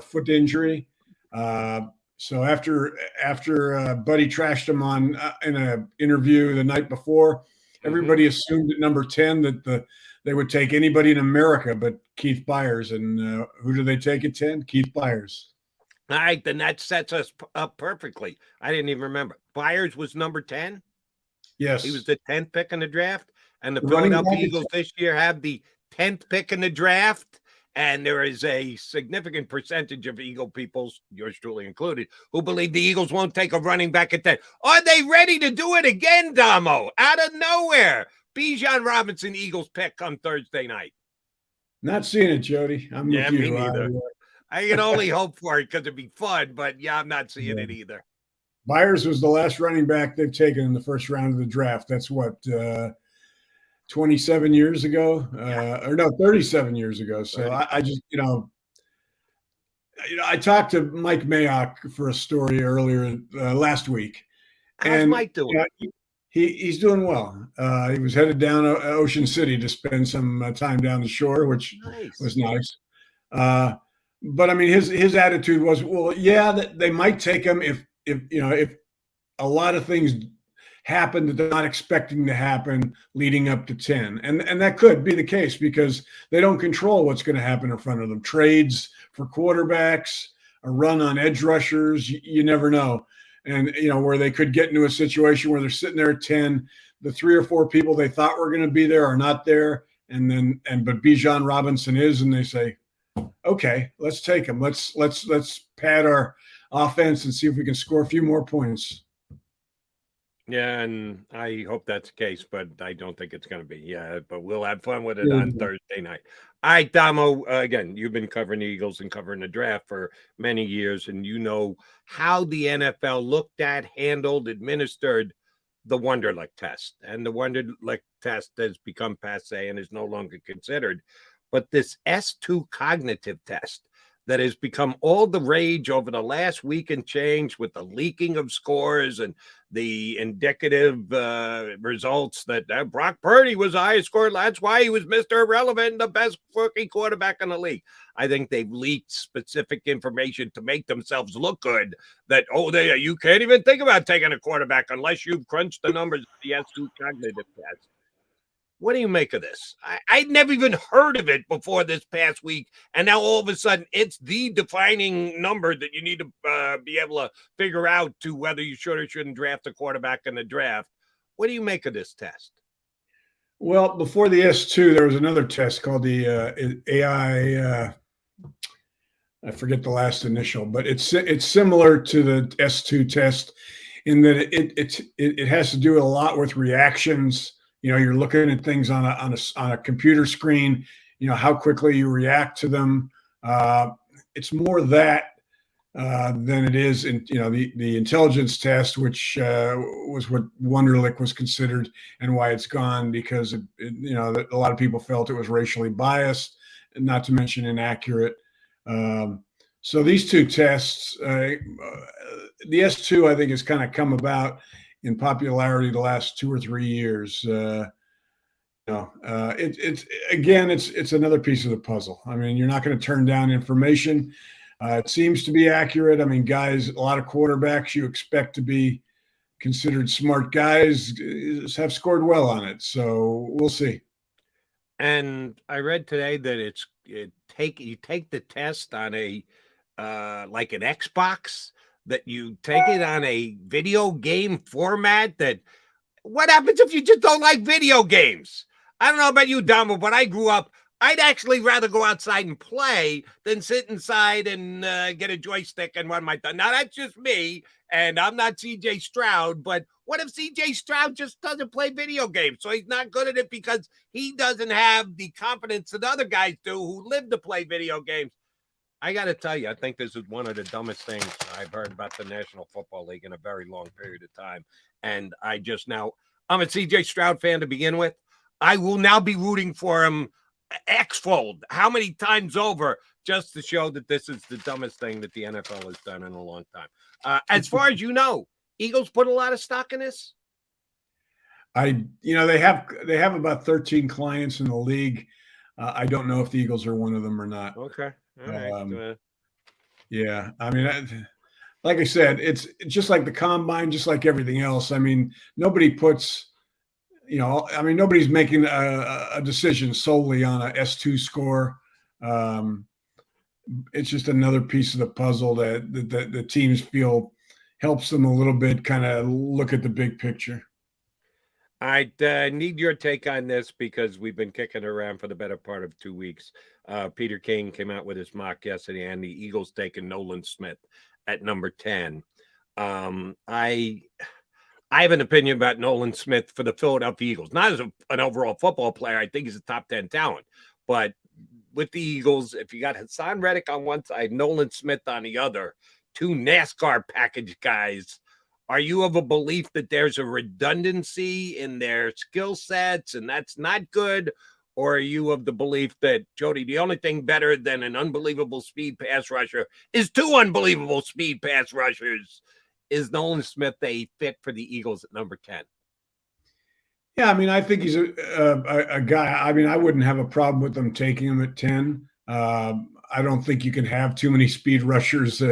foot injury. So after Buddy trashed him in an interview the night before, everybody assumed at number 10 that they would take anybody in America but Keith Byers. And who do they take at 10? Keith Byers. All right, then that sets us up perfectly. I didn't even remember. Byers was number 10? Yes. He was the 10th pick in the draft. And the Philadelphia Eagles this year have the 10th pick in the draft. And there is a significant percentage of Eagle people, yours truly included, who believe the Eagles won't take a running back at 10. Are they ready to do it again, Damo? Out of nowhere. Bijan Robinson, Eagles pick on Thursday night. Not seeing it, Jody. I'm with you. Me neither. I can only hope for it because it'd be fun, but yeah, I'm not seeing it either. Byers was the last running back they've taken in the first round of the draft. That's what, 27 years ago, or no, 37 years ago. So I just, I talked to Mike Mayock for a story earlier last week. How's Mike doing? He's doing well. He was headed down Ocean City to spend some time down the shore, which was nice. But I mean, his attitude was, well, yeah, that they might take him if a lot of things happen that they're not expecting to happen leading up to 10. And that could be the case because they don't control what's going to happen in front of them. Trades for quarterbacks, a run on edge rushers, you never know. And, where they could get into a situation where they're sitting there at 10, the 3 or 4 people they thought were going to be there are not there. But Bijan Robinson is, and they say, okay, let's take him. Let's pad our offense and see if we can score a few more points. Yeah, and I hope that's the case, but I don't think it's going to be. Yeah, but we'll have fun with it on Thursday night. All right, Damo, again, you've been covering the Eagles and covering the draft for many years, and you know how the NFL looked at, handled, administered the Wonderlic test. And the Wonderlic test has become passé and is no longer considered. But this S2 cognitive test that has become all the rage over the last week and change with the leaking of scores and the indicative results that Brock Purdy was the highest scorer. That's why he was Mr. Irrelevant and the best rookie quarterback in the league. I think they've leaked specific information to make themselves look good that, you can't even think about taking a quarterback unless you've crunched the numbers of the S2 cognitive test. What do you make of this? I'd never even heard of it before this past week, and now all of a sudden it's the defining number that you need to be able to figure out to whether you should or shouldn't draft a quarterback in the draft. What do you make of this test? Well, before the S2, there was another test called the AI. I forget the last initial, but it's similar to the S2 test in that it has to do a lot with reactions. You're looking at things on a computer screen, how quickly you react to them. It's more that than it is in, the intelligence test, which was what Wonderlic was considered and why it's gone because, a lot of people felt it was racially biased, not to mention inaccurate. So these two tests, the S2, I think, has kind of come about in popularity the last 2 or 3 years. It's another piece of the puzzle. I mean, you're not going to turn down information. It seems to be accurate. I mean, guys, a lot of quarterbacks you expect to be considered smart guys have scored well on it. So we'll see. And I read today that you take the test on a like an Xbox, that you take it on a video game format. That what happens if you just don't like video games? I don't know about you, Damo, but I grew up, I'd actually rather go outside and play than sit inside and get a joystick and run my thumb. Now, that's just me, and I'm not CJ Stroud, but what if CJ Stroud just doesn't play video games? So he's not good at it because he doesn't have the confidence that other guys do who live to play video games. I got to tell you, I think this is one of the dumbest things I've heard about the National Football League in a very long period of time. And I'm a CJ Stroud fan to begin with. I will now be rooting for him X-fold, how many times over, just to show that this is the dumbest thing that the NFL has done in a long time. As far as you know, Eagles put a lot of stock in this? They have about 13 clients in the league. I don't know if the Eagles are one of them or not. Okay. All right. Yeah. I mean, like I said, it's just like the combine, just like everything else. I mean, nobody puts, I mean, nobody's making a decision solely on a S2 score. It's just another piece of the puzzle that the teams feel helps them a little bit kind of look at the big picture. I need your take on this because we've been kicking it around for the better part of 2 weeks. Peter King came out with his mock yesterday, and the Eagles taking Nolan Smith at number 10. I have an opinion about Nolan Smith for the Philadelphia Eagles. Not as an overall football player. I think he's a top 10 talent. But with the Eagles, if you got Hassan Reddick on one side, Nolan Smith on the other, two NASCAR package guys, are you of a belief that there's a redundancy in their skill sets and that's not good? Or are you of the belief that, Jody, the only thing better than an unbelievable speed pass rusher is two unbelievable speed pass rushers? Is Nolan Smith a fit for the Eagles at number 10? Yeah, I mean, I think he's a guy. I mean, I wouldn't have a problem with them taking him at 10. I don't think you can have too many speed rushers.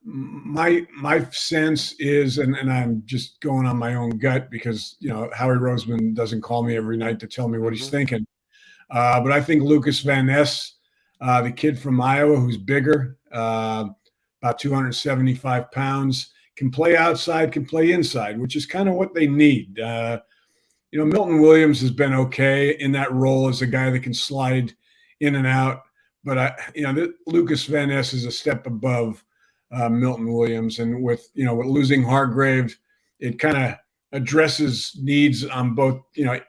My sense is, and I'm just going on my own gut because, Howie Roseman doesn't call me every night to tell me what he's thinking. But I think Lucas Van Ness, the kid from Iowa who's bigger, about 275 pounds, can play outside, can play inside, which is kind of what they need. Milton Williams has been okay in that role as a guy that can slide in and out. But, Lucas Van Ness is a step above Milton Williams. And with losing Hargrave, it kind of addresses needs on both,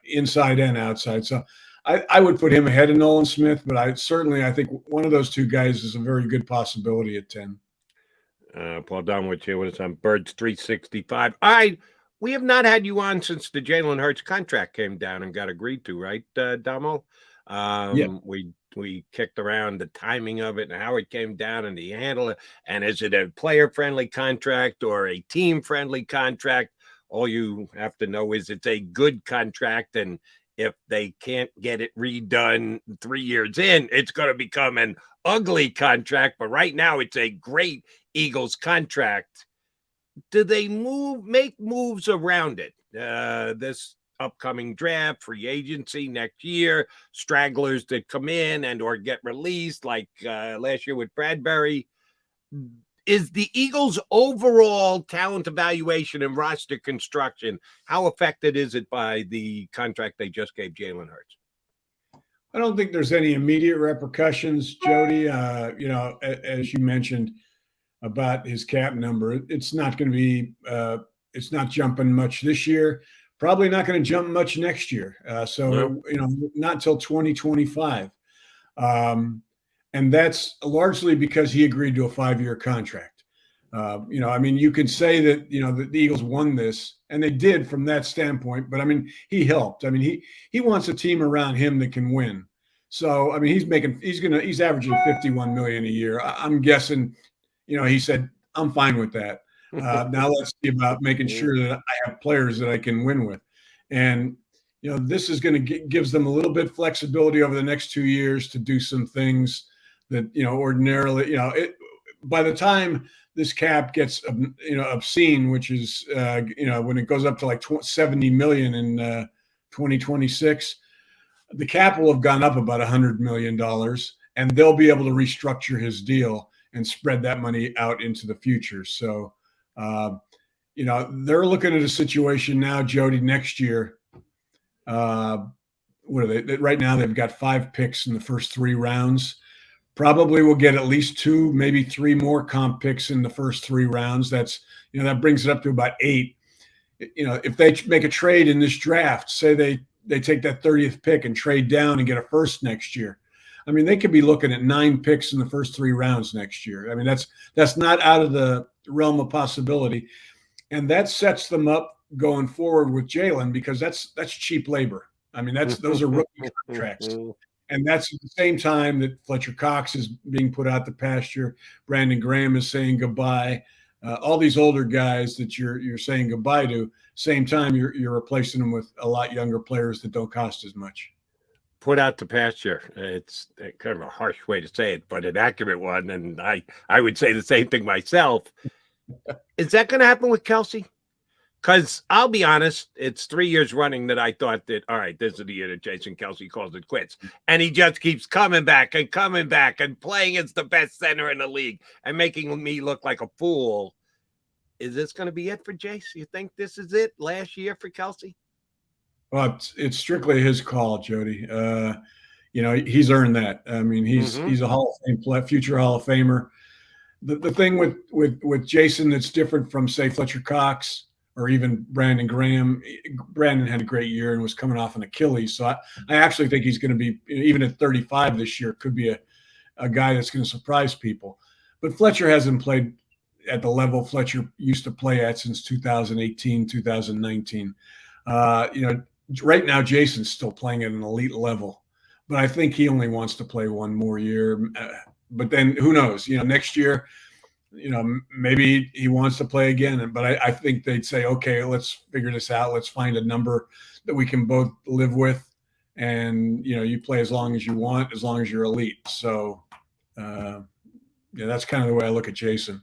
inside and outside. So I would put him ahead of Nolan Smith, but I think one of those two guys is a very good possibility at 10. Paul Domowitch here with us on Birds 365. All right. We have not had you on since the Jalen Hurts contract came down and got agreed to, right, Domo? Yeah. We kicked around the timing of it and how it came down and the handle it. And is it a player-friendly contract or a team-friendly contract? All you have to know is it's a good contract, and if they can't get it redone 3 years in, it's going to become an ugly contract. But right now, it's a great Eagles contract. Do they make moves around it? This upcoming draft, free agency next year, stragglers that come in and or get released like last year with Bradbury. Is the Eagles' overall talent evaluation and roster construction, how affected is it by the contract they just gave Jalen Hurts? I don't think there's any immediate repercussions, Jody. As you mentioned about his cap number, it's not going to be it's not jumping much this year. Probably not going to jump much next year. Not until 2025. And that's largely because he agreed to a 5-year contract. You can say that, the Eagles won this, and they did from that standpoint, but he helped. He wants a team around him that can win. So, he's averaging $51 million a year. I'm guessing, he said, I'm fine with that. Now let's see about making sure that I have players that I can win with. And, this is going to gives them a little bit flexibility over the next 2 years to do some things that, ordinarily, by the time this cap gets, obscene, which is, when it goes up to like 70 million in 2026, the cap will have gone up about $100 million, and they'll be able to restructure his deal and spread that money out into the future. So, they're looking at a situation now, Jody, next year. What are they? Right now, they've got 5 picks in the first 3 rounds. Probably will get at least 2, maybe 3 more comp picks in the first 3 rounds. That's, that brings it up to about 8. If they make a trade in this draft, say they take that 30th pick and trade down and get a first next year. They could be looking at 9 picks in the first 3 rounds next year. That's not out of the realm of possibility. And that sets them up going forward with Jalen, because that's cheap labor. Those are rookie contracts. And that's at the same time that Fletcher Cox is being put out to pasture. Brandon Graham is saying goodbye. All these older guys that you're saying goodbye to, same time you're replacing them with a lot younger players that don't cost as much. Put out to pasture. It's kind of a harsh way to say it, but an accurate one. And I would say the same thing myself. Is that going to happen with Kelsey? Because I'll be honest, it's 3 years running that I thought that, all right, this is the year that Jason Kelce calls it quits. And he just keeps coming back and playing as the best center in the league and making me look like a fool. Is this going to be it for Jace? You think this is it last year for Kelce? Well, it's strictly his call, Jody. He's earned that. I mean, he's a Hall of Fame future Hall of Famer. The thing with Jason that's different from, say, Fletcher Cox or even Brandon Graham. Brandon had a great year and was coming off an Achilles. So I actually think he's going to be, even at 35 this year, could be a guy that's going to surprise people. But Fletcher hasn't played at the level Fletcher used to play at since 2018, 2019. Right now, Jason's still playing at an elite level, but I think he only wants to play one more year. But then who knows? Next year, maybe he wants to play again. But I think they'd say, okay, let's figure this out. Let's find a number that we can both live with. And, you play as long as you want, as long as you're elite. So, that's kind of the way I look at Jason.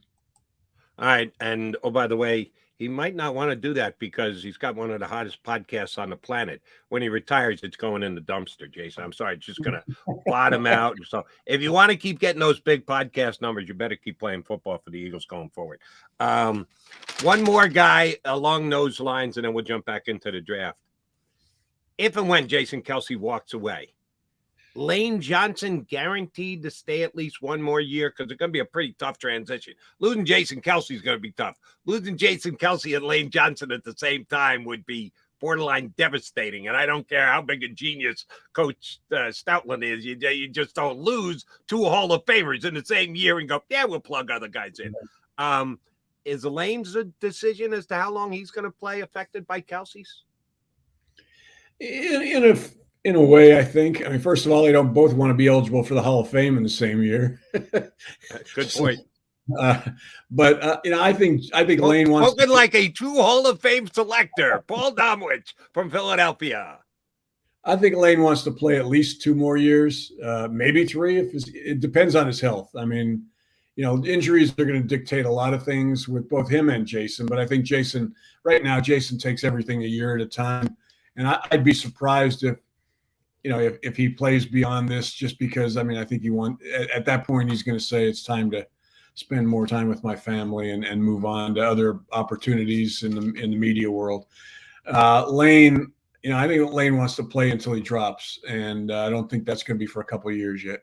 All right. And, oh, by the way, he might not want to do that because he's got one of the hottest podcasts on the planet. When he retires, it's going in the dumpster, Jason. I'm sorry. It's just going to bottom out. So if you want to keep getting those big podcast numbers, you better keep playing football for the Eagles going forward. One more guy along those lines, and then we'll jump back into the draft. If and when Jason Kelce walks away, Lane Johnson guaranteed to stay at least one more year because it's going to be a pretty tough transition. Losing Jason Kelce is going to be tough. Losing Jason Kelce and Lane Johnson at the same time would be borderline devastating. And I don't care how big a genius Coach Stoutland is. You just don't lose two Hall of Famers in the same year and go, yeah, we'll plug other guys in. Is Lane's decision as to how long he's going to play affected by Kelce's? In a way, I think. I mean, first of all, they don't both want to be eligible for the Hall of Fame in the same year. Good point. I think Lane wants spoken like a true Hall of Fame selector, Paul Domowitch from Philadelphia. I think Lane wants to play at least 2 more years, maybe 3. It depends on his health. I mean, injuries are going to dictate a lot of things with both him and Jason. But I think Jason takes everything a year at a time, and I'd be surprised if he plays beyond this, just because, I mean, I think at that point, he's going to say it's time to spend more time with my family and move on to other opportunities in the media world. Lane, I think Lane wants to play until he drops, and I don't think that's going to be for a couple of years yet.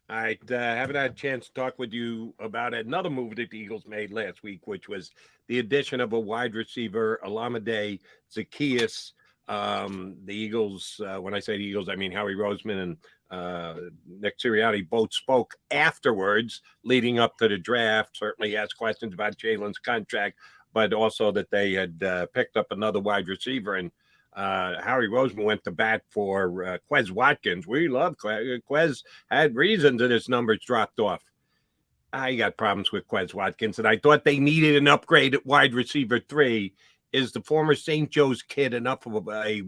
All right. Haven't had a chance to talk with you about another move that the Eagles made last week, which was the addition of a wide receiver, Olamide Zaccheaus. The Eagles, when I say the Eagles, I mean Howie Roseman and Nick Sirianni both spoke afterwards leading up to the draft. Certainly asked questions about Jalen's contract, but also that they had picked up another wide receiver. And Howie Roseman went to bat for Quez Watkins. We love Quez. Quez had reasons that his numbers dropped off. I got problems with Quez Watkins, and I thought they needed an upgrade at wide receiver 3. Is the former St. Joe's kid enough of a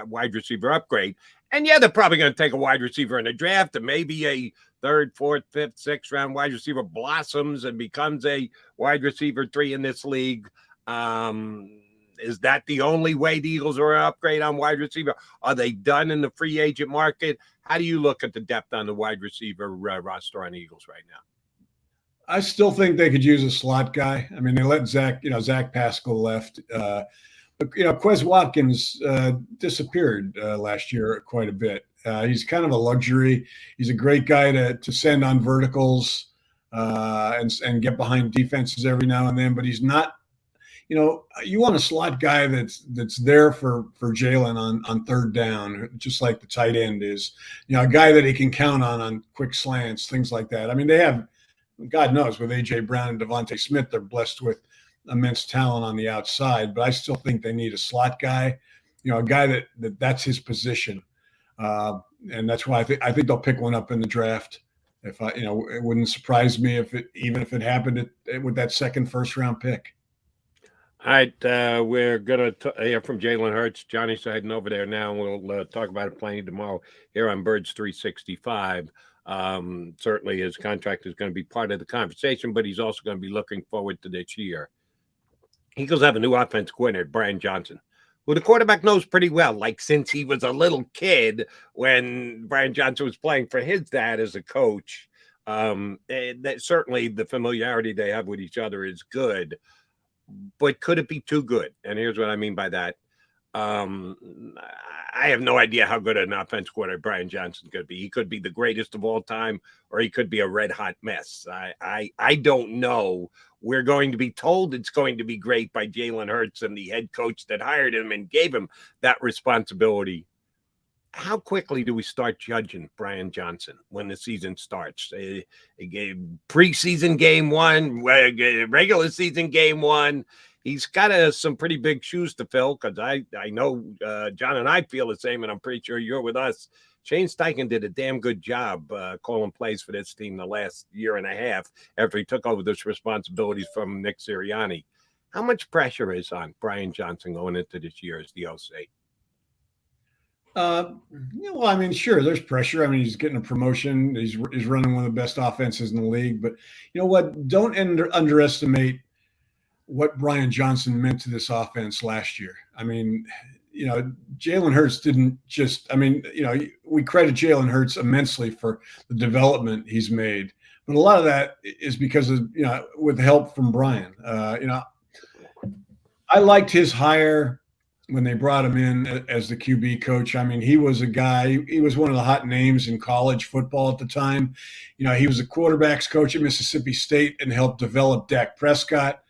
wide receiver upgrade? And yeah, they're probably going to take a wide receiver in the draft, and maybe a 3rd, 4th, 5th, 6th round wide receiver blossoms and becomes a wide receiver 3 in this league. Is that the only way the Eagles are an upgrade on wide receiver? Are they done in the free agent market? How do you look at the depth on the wide receiver roster on the Eagles right now? I still think they could use a slot guy. I mean, they let Zach Pascal left. But Quez Watkins disappeared last year quite a bit. He's kind of a luxury. He's a great guy to send on verticals and get behind defenses every now and then, but he's not, you want a slot guy that's there for Jalen on 3rd down, just like the tight end is, a guy that he can count on quick slants, things like that. I mean, they have, God knows, with A.J. Brown and Devontae Smith, they're blessed with immense talent on the outside. But I still think they need a slot guy, a guy that's his position, and that's why I think they'll pick one up in the draft. It wouldn't surprise me if it happened with that 2nd first-round pick. All right, we're going to hear from Jalen Hurts. Johnny's heading over there now, and we'll talk about it plenty tomorrow here on Birds 365. Certainly his contract is going to be part of the conversation, but he's also going to be looking forward to this year. Eagles have a new offense coordinator, Brian Johnson, who the quarterback knows pretty well, like since he was a little kid when Brian Johnson was playing for his dad as a coach. That certainly the familiarity they have with each other is good, but could it be too good? And here's what I mean by that. I have no idea how good an offense coordinator Brian Johnson could be. He could be the greatest of all time, or he could be a red hot mess. I don't know. We're going to be told it's going to be great by Jalen Hurts and the head coach that hired him and gave him that responsibility. How quickly do we start judging Brian Johnson when the season starts? Preseason game one, regular season game one. He's got some pretty big shoes to fill because I know John and I feel the same, and I'm pretty sure you're with us. Shane Steichen did a damn good job calling plays for this team the last year and a half after he took over those responsibilities from Nick Sirianni. How much pressure is on Brian Johnson going into this year as the OC? Well, I mean, sure, there's pressure. I mean, he's getting a promotion. He's running one of the best offenses in the league. But you know what? Don't underestimate what Brian Johnson meant to this offense last year. I mean, you know, Jalen Hurts didn't just, I mean, you know, we credit Jalen Hurts immensely for the development he's made, but a lot of that is because of, you know, with help from Brian. You know, I liked his hire when they brought him in as the QB coach. I mean, he was a guy, he was one of the hot names in college football at the time. You know, he was a quarterback's coach at Mississippi State and helped develop Dak Prescott.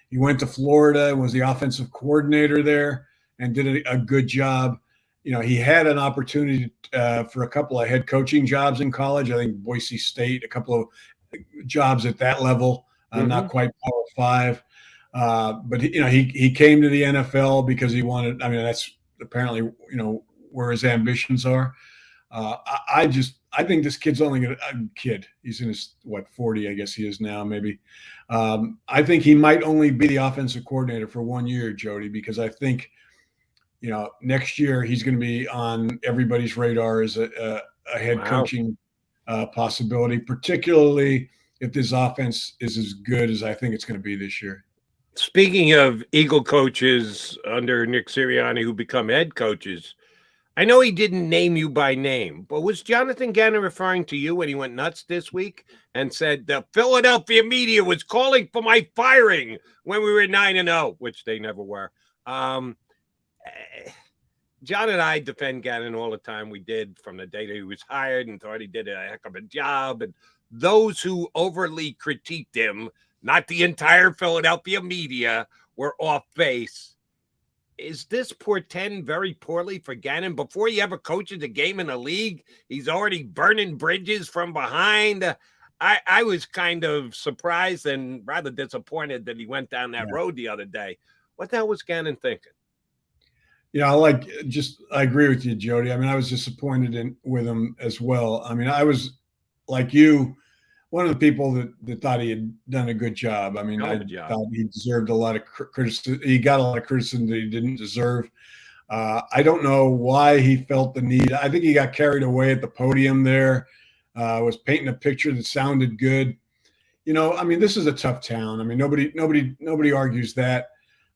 He went to Florida and was the offensive coordinator there and did a good job. You know, he had an opportunity for a couple of head coaching jobs in college. I think Boise State, a couple of jobs at that level, not quite Power 5. But, you know, he came to the NFL because he wanted, I mean, that's apparently, you know, where his ambitions are. I think this kid's only a kid. He's in his, 40, I guess he is now, maybe. I think he might only be the offensive coordinator for 1 year, Jody, because I think, you know, next year he's going to be on everybody's radar as a head coaching possibility, particularly if this offense is as good as I think it's going to be this year. Speaking of Eagle coaches under Nick Sirianni who become head coaches, I know he didn't name you by name, but was Jonathan Gannon referring to you when he went nuts this week and said the Philadelphia media was calling for my firing when we were 9-0, which they never were? John and I defend Gannon all the time. We did from the day that he was hired and thought he did a heck of a job. And those who overly critiqued him, not the entire Philadelphia media, were off base. Is this portend very poorly for Gannon? Before he ever coaches a game in the league, he's already burning bridges from behind. I was kind of surprised and rather disappointed that he went down that road the other day. What the hell was Gannon thinking? Yeah, I agree with you, Jody. I mean, I was disappointed with him as well. I mean, I was like you, one of the people that thought he had done a good job. I mean, I thought he deserved a lot of criticism. He got a lot of criticism that he didn't deserve. I don't know why he felt the need. I think he got carried away at the podium there, was painting a picture that sounded good. You know, I mean, this is a tough town. I mean, nobody argues that.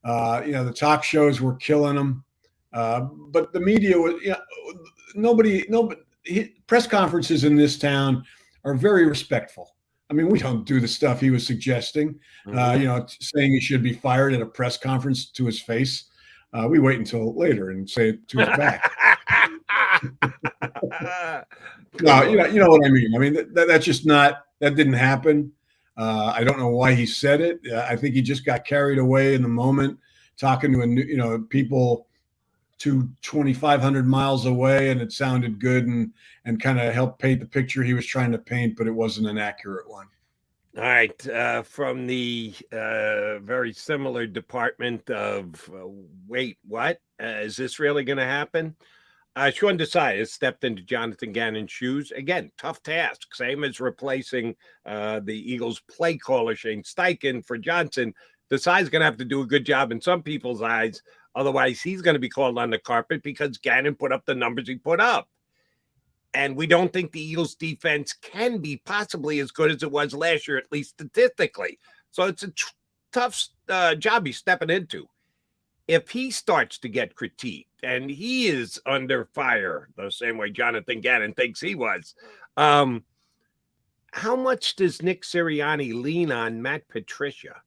You know, the talk shows were killing him. But the media was, you know, press conferences in this town are very respectful. I mean, we don't do the stuff he was suggesting, you know, saying he should be fired at a press conference to his face. We wait until later and say it to his back. No, you know what I mean. I mean, that's just not, that didn't happen. I don't know why he said it. I think he just got carried away in the moment, talking to people 2,500 miles away, and it sounded good and kind of helped paint the picture he was trying to paint, but it wasn't an accurate one. All right. From the very similar department of wait, what? Is this really going to happen? Sean Desai has stepped into Jonathan Gannon's shoes. Again, tough task. Same as replacing the Eagles play caller Shane Steichen for Johnson. Desai's going to have to do a good job in some people's eyes. Otherwise, he's going to be called on the carpet because Gannon put up the numbers he put up. And we don't think the Eagles defense can be possibly as good as it was last year, at least statistically. So it's a tough job he's stepping into. If he starts to get critiqued and he is under fire the same way Jonathan Gannon thinks he was, how much does Nick Sirianni lean on Matt Patricia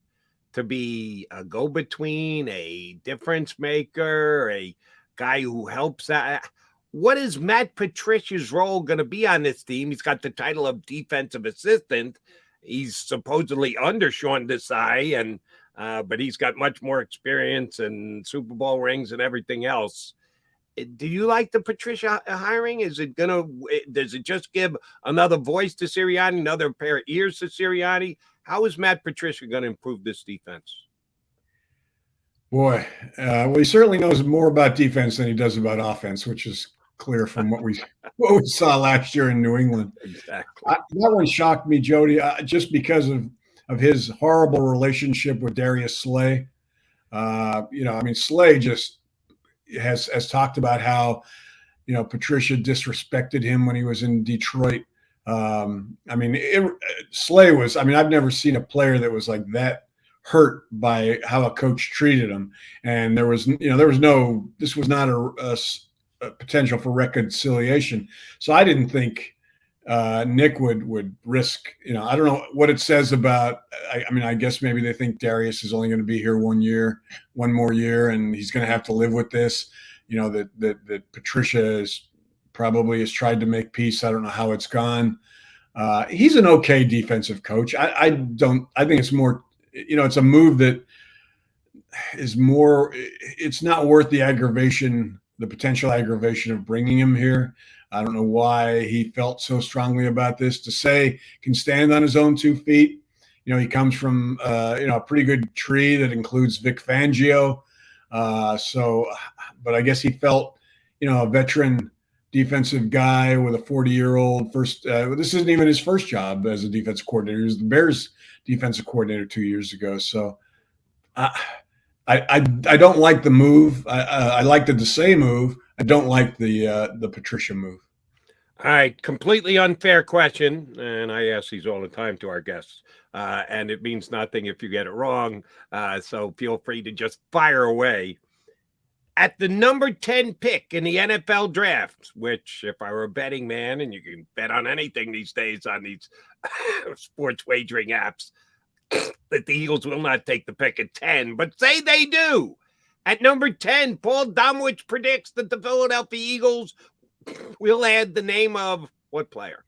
to be a go-between, a difference maker, a guy who helps out? What is Matt Patricia's role going to be on this team? He's got the title of defensive assistant. He's supposedly under Sean Desai, and but he's got much more experience and Super Bowl rings and everything else. Do you like the Patricia hiring? Does it just give another voice to Sirianni, another pair of ears to Sirianni? How is Matt Patricia going to improve this defense? Boy, well, he certainly knows more about defense than he does about offense, which is clear from what we saw last year in New England. Exactly. That one shocked me, Jody, just because of his horrible relationship with Darius Slay. Slay just has talked about how, Patricia disrespected him when he was in Detroit. Slay was, I've never seen a player that was like that hurt by how a coach treated him. And this was not a potential for reconciliation. So I didn't think Nick would risk, I don't know what it says about, I guess maybe they think Darius is only going to be here one more year, and he's going to have to live with this, that Patricia has tried to make peace. I don't know how it's gone. He's an okay defensive coach. I think it's more, it's a move that is more, it's not worth the potential aggravation of bringing him here. I don't know why he felt so strongly about this. To say can stand on his own 2 feet. He comes from, a pretty good tree that includes Vic Fangio. But I guess he felt, a veteran defensive guy with a 40-year-old first. This isn't even his first job as a defensive coordinator. He was the Bears defensive coordinator 2 years ago. So I don't like the move. I like the Desai move. I don't like the Patricia move. All right, completely unfair question, and I ask these all the time to our guests, and it means nothing if you get it wrong, so feel free to just fire away. At the number 10 pick in the NFL draft, which if I were a betting man, and you can bet on anything these days on these sports wagering apps, that the Eagles will not take the pick at 10, but say they do. At number 10, Paul Domowitch predicts that the Philadelphia Eagles will add the name of what player?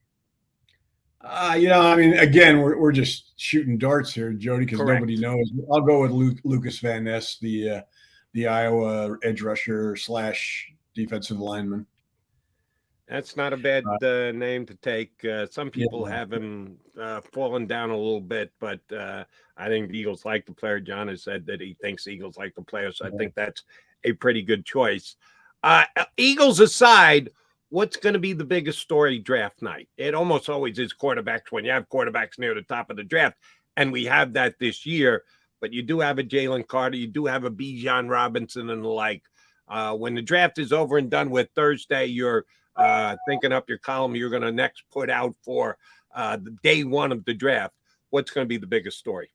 Again, we're just shooting darts here, Jody, because nobody knows. I'll go with Lucas Van Ness, the Iowa edge rusher / defensive lineman. That's not a bad name to take. Some people have him fallen down a little bit, but I think the Eagles like the player. John has said that he thinks the Eagles like the player, so I think that's a pretty good choice. Eagles aside, what's going to be the biggest story draft night? It almost always is quarterbacks when you have quarterbacks near the top of the draft, and we have that this year. But you do have a Jalen Carter, you do have a Bijan Robinson and the like. When the draft is over and done with Thursday, you're thinking up your column you're going to next put out for the day one of the draft. What's going to be the biggest story?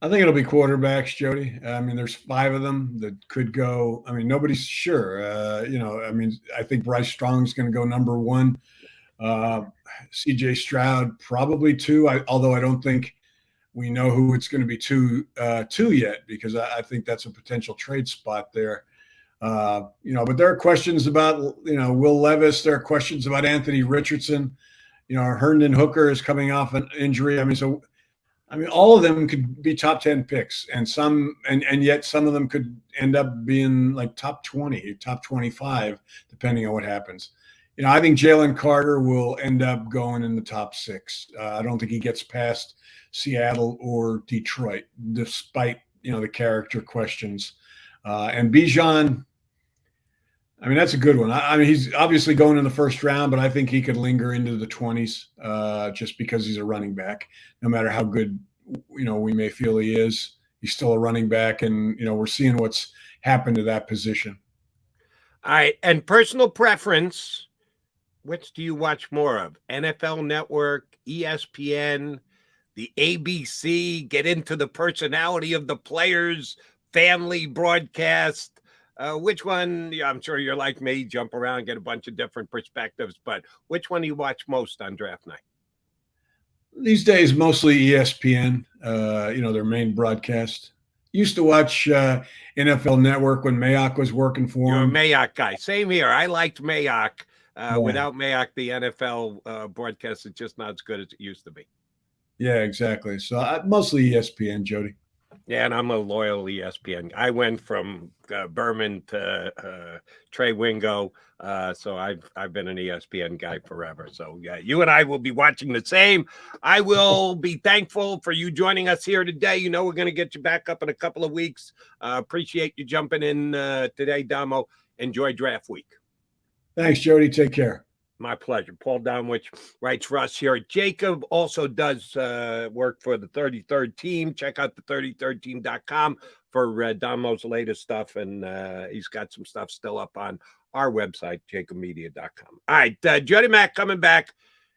I think it'll be quarterbacks, Jody. There's 5 of them that could go. Nobody's sure. I think Bryce Strong's going to go number 1. CJ Stroud probably 2. Although I don't think we know who it's going to be 2 yet, because I think that's a potential trade spot there. But there are questions about, Will Levis. There are questions about Anthony Richardson. Herndon Hooker is coming off an injury. All of them could be top 10 picks, and yet some of them could end up being like top 20, top 25, depending on what happens. I think Jalen Carter will end up going in the top 6. I don't think he gets past Seattle or Detroit, despite, the character questions. And Bijan, that's a good one. He's obviously going in the first round, but I think he could linger into the 20s just because he's a running back. No matter how good, we may feel he is, he's still a running back, and, we're seeing what's happened to that position. All right. And personal preference, which do you watch more of? NFL Network, ESPN, the ABC, get into the personality of the players, family broadcast. Which one? I'm sure you're like me, jump around, get a bunch of different perspectives, but which one do you watch most on draft night? These days, mostly ESPN, their main broadcast. Used to watch NFL Network when Mayock was working for You're him. a Mayock guy. Same here. I liked Mayock. Without Mayock, the NFL broadcast is just not as good as it used to be. Yeah, exactly. So mostly ESPN, Jody. Yeah, and I'm a loyal ESPN. I went from Berman to Trey Wingo, so I've been an ESPN guy forever. So yeah, you and I will be watching the same. I will be thankful for you joining us here today. You know we're going to get you back up in a couple of weeks. Appreciate you jumping in today, Damo. Enjoy draft week. Thanks, Jody. Take care. My pleasure. Paul Domowitch writes for us here at JAKIB, also does work for the 33rd team. Check out the 33rdteam.com for Damo's latest stuff, and he's got some stuff still up on our website, jakibmedia.com. All right, Jody Mack coming back.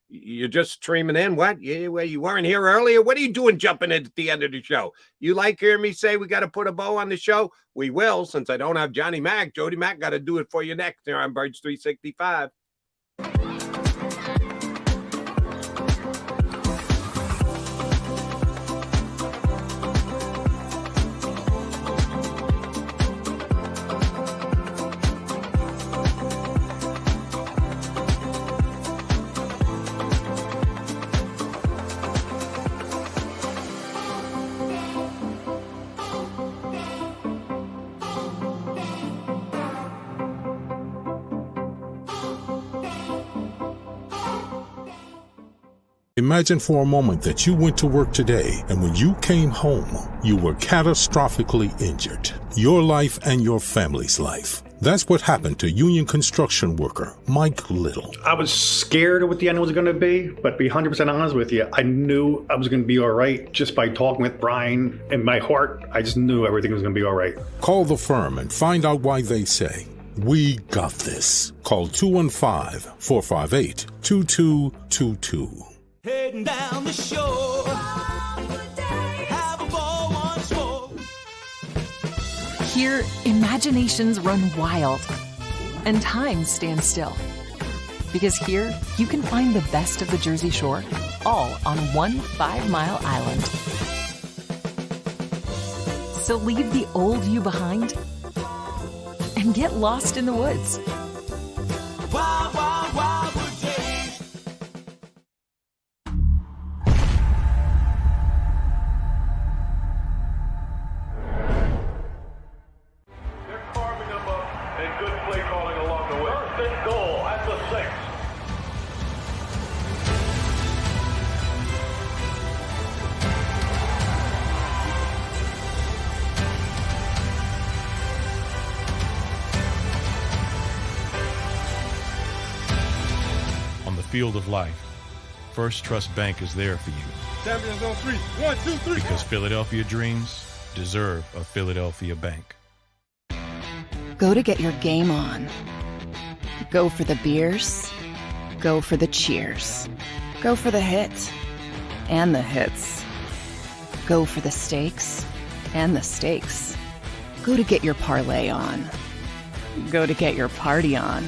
You're just streaming in. What? You weren't here earlier? What are you doing jumping in at the end of the show? You like hearing me say we got to put a bow on the show? We will, since I don't have Johnny Mack. Jody Mack got to do it for you next here on Birds 365. Imagine for a moment that you went to work today and when you came home, you were catastrophically injured. Your life and your family's life. That's what happened to union construction worker Mike Little. I was scared of what the end was going to be, but to be 100% honest with you, I knew I was going to be all right just by talking with Brian. In my heart, I just knew everything was going to be all right. Call the firm and find out why they say, "We got this." Call 215-458-2222. Heading down the shore. Have a ball once more. Here, imaginations run wild and time stands still. Because here, you can find the best of the Jersey Shore, all on one 5-mile island. So leave the old you behind and get lost in the woods. Wild, wild, wild wood days. They're carving them up and good play calling along the way. First and goal at the 6. On the field of life, First Trust Bank is there for you. Champions on 3. 1, 2, 3. Because Philadelphia dreams deserve a Philadelphia bank. Go to get your game on. Go for the beers. Go for the cheers. Go for the hit and the hits. Go for the stakes and the stakes. Go to get your parlay on. Go to get your party on.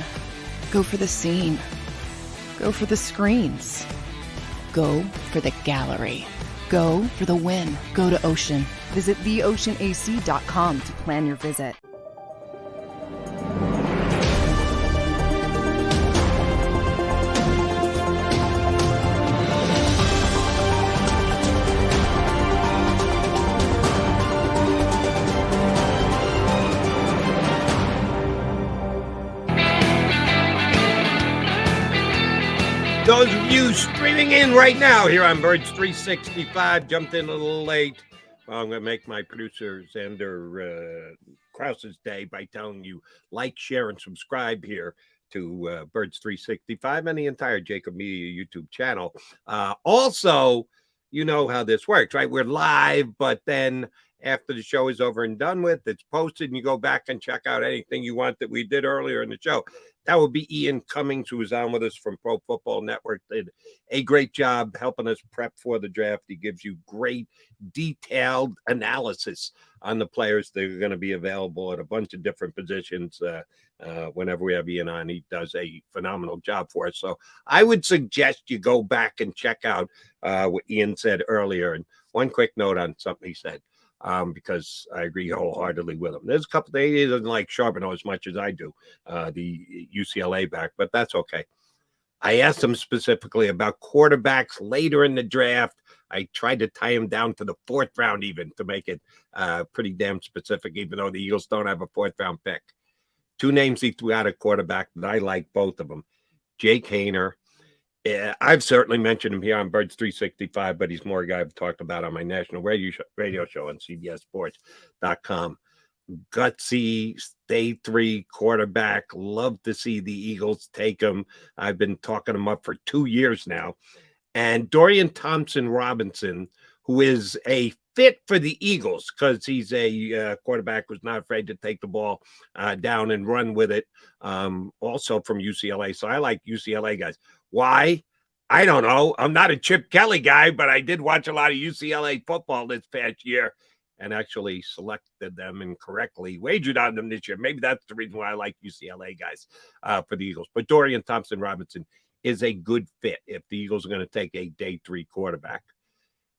Go for the scene. Go for the screens. Go for the gallery. Go for the win. Go to Ocean. Visit theoceanac.com to plan your visit. Those of you streaming in right now here on Birds 365, jumped in a little late. Well, I'm going to make my producer Zander Krause's day by telling you like, share, and subscribe here to Birds 365 and the entire JAKIB Media YouTube channel. Also, you know how this works, right? We're live, but then after the show is over and done with. It's posted, and you go back and check out anything you want that we did earlier in the show. That would be Ian Cummings, who was on with us from Pro Football Network. Did a great job helping us prep for the draft. He gives you great, detailed analysis on the players that are going to be available at a bunch of different positions. Whenever we have Ian on, he does a phenomenal job for us. So I would suggest you go back and check out what Ian said earlier. And one quick note on something he said, because I agree wholeheartedly with him. There's a couple things he doesn't like Charbonneau as much as I do, the UCLA back, but that's okay. I asked him specifically about quarterbacks later in the draft. I tried to tie him down to the 4th round even to make it pretty damn specific, even though the Eagles don't have a 4th round pick. 2 names he threw out at quarterback that I like, both of them. Jake Haener. I've certainly mentioned him here on Birds 365, but he's more a guy I've talked about on my national radio show on CBSSports.com. Gutsy, day 3 quarterback. Love to see the Eagles take him. I've been talking him up for 2 years now. And Dorian Thompson-Robinson, who is a fit for the Eagles because he's a quarterback who's not afraid to take the ball down and run with it. Also from UCLA. So I like UCLA guys. Why? I don't know. I'm not a Chip Kelly guy, but I did watch a lot of UCLA football this past year and actually selected them and correctly wagered on them this year. Maybe that's the reason why I like UCLA guys for the Eagles. But Dorian Thompson-Robinson is a good fit if the Eagles are going to take a day 3 quarterback.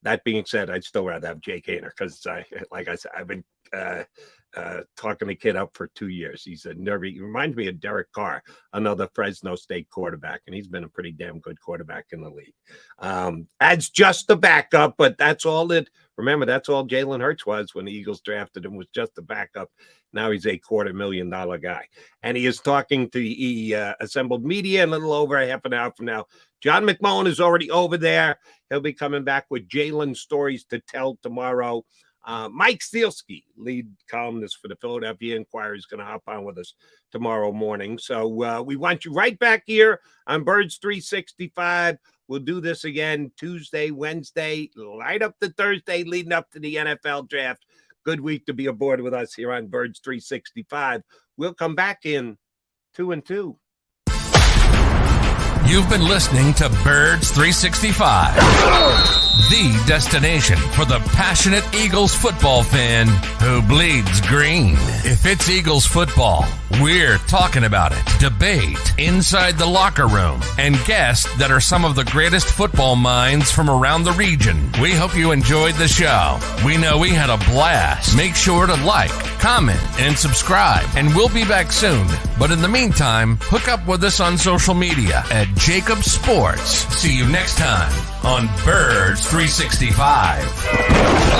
That being said, I'd still rather have Jake Haener because, like I said, I've been talking the kid up for 2 years. He's a nervy. He reminds me of Derek Carr, another Fresno State quarterback, and he's been a pretty damn good quarterback in the league. Adds just the backup, but that's all that. Remember, that's all Jalen Hurts was when the Eagles drafted him, was just a backup. Now he's a $250,000 guy. And he is talking to the assembled media in a little over a half an hour from now. John McMullen is already over there. He'll be coming back with Jalen stories to tell tomorrow. Mike Stielski, lead columnist for the Philadelphia Inquirer, is going to hop on with us tomorrow morning. So we want you right back here on Birds 365. We'll do this again Tuesday, Wednesday, light up the Thursday leading up to the NFL draft. Good week to be aboard with us here on Birds 365. We'll come back in 2 and 2. You've been listening to Birds 365, the destination for the passionate Eagles football fan who bleeds green. If it's Eagles football, we're talking about it. Debate, inside the locker room, and guests that are some of the greatest football minds from around the region. We hope you enjoyed the show. We know we had a blast. Make sure to like, comment, and subscribe, and we'll be back soon. But in the meantime, hook up with us on social media at JAKIB Sports. See you next time on Birds 365.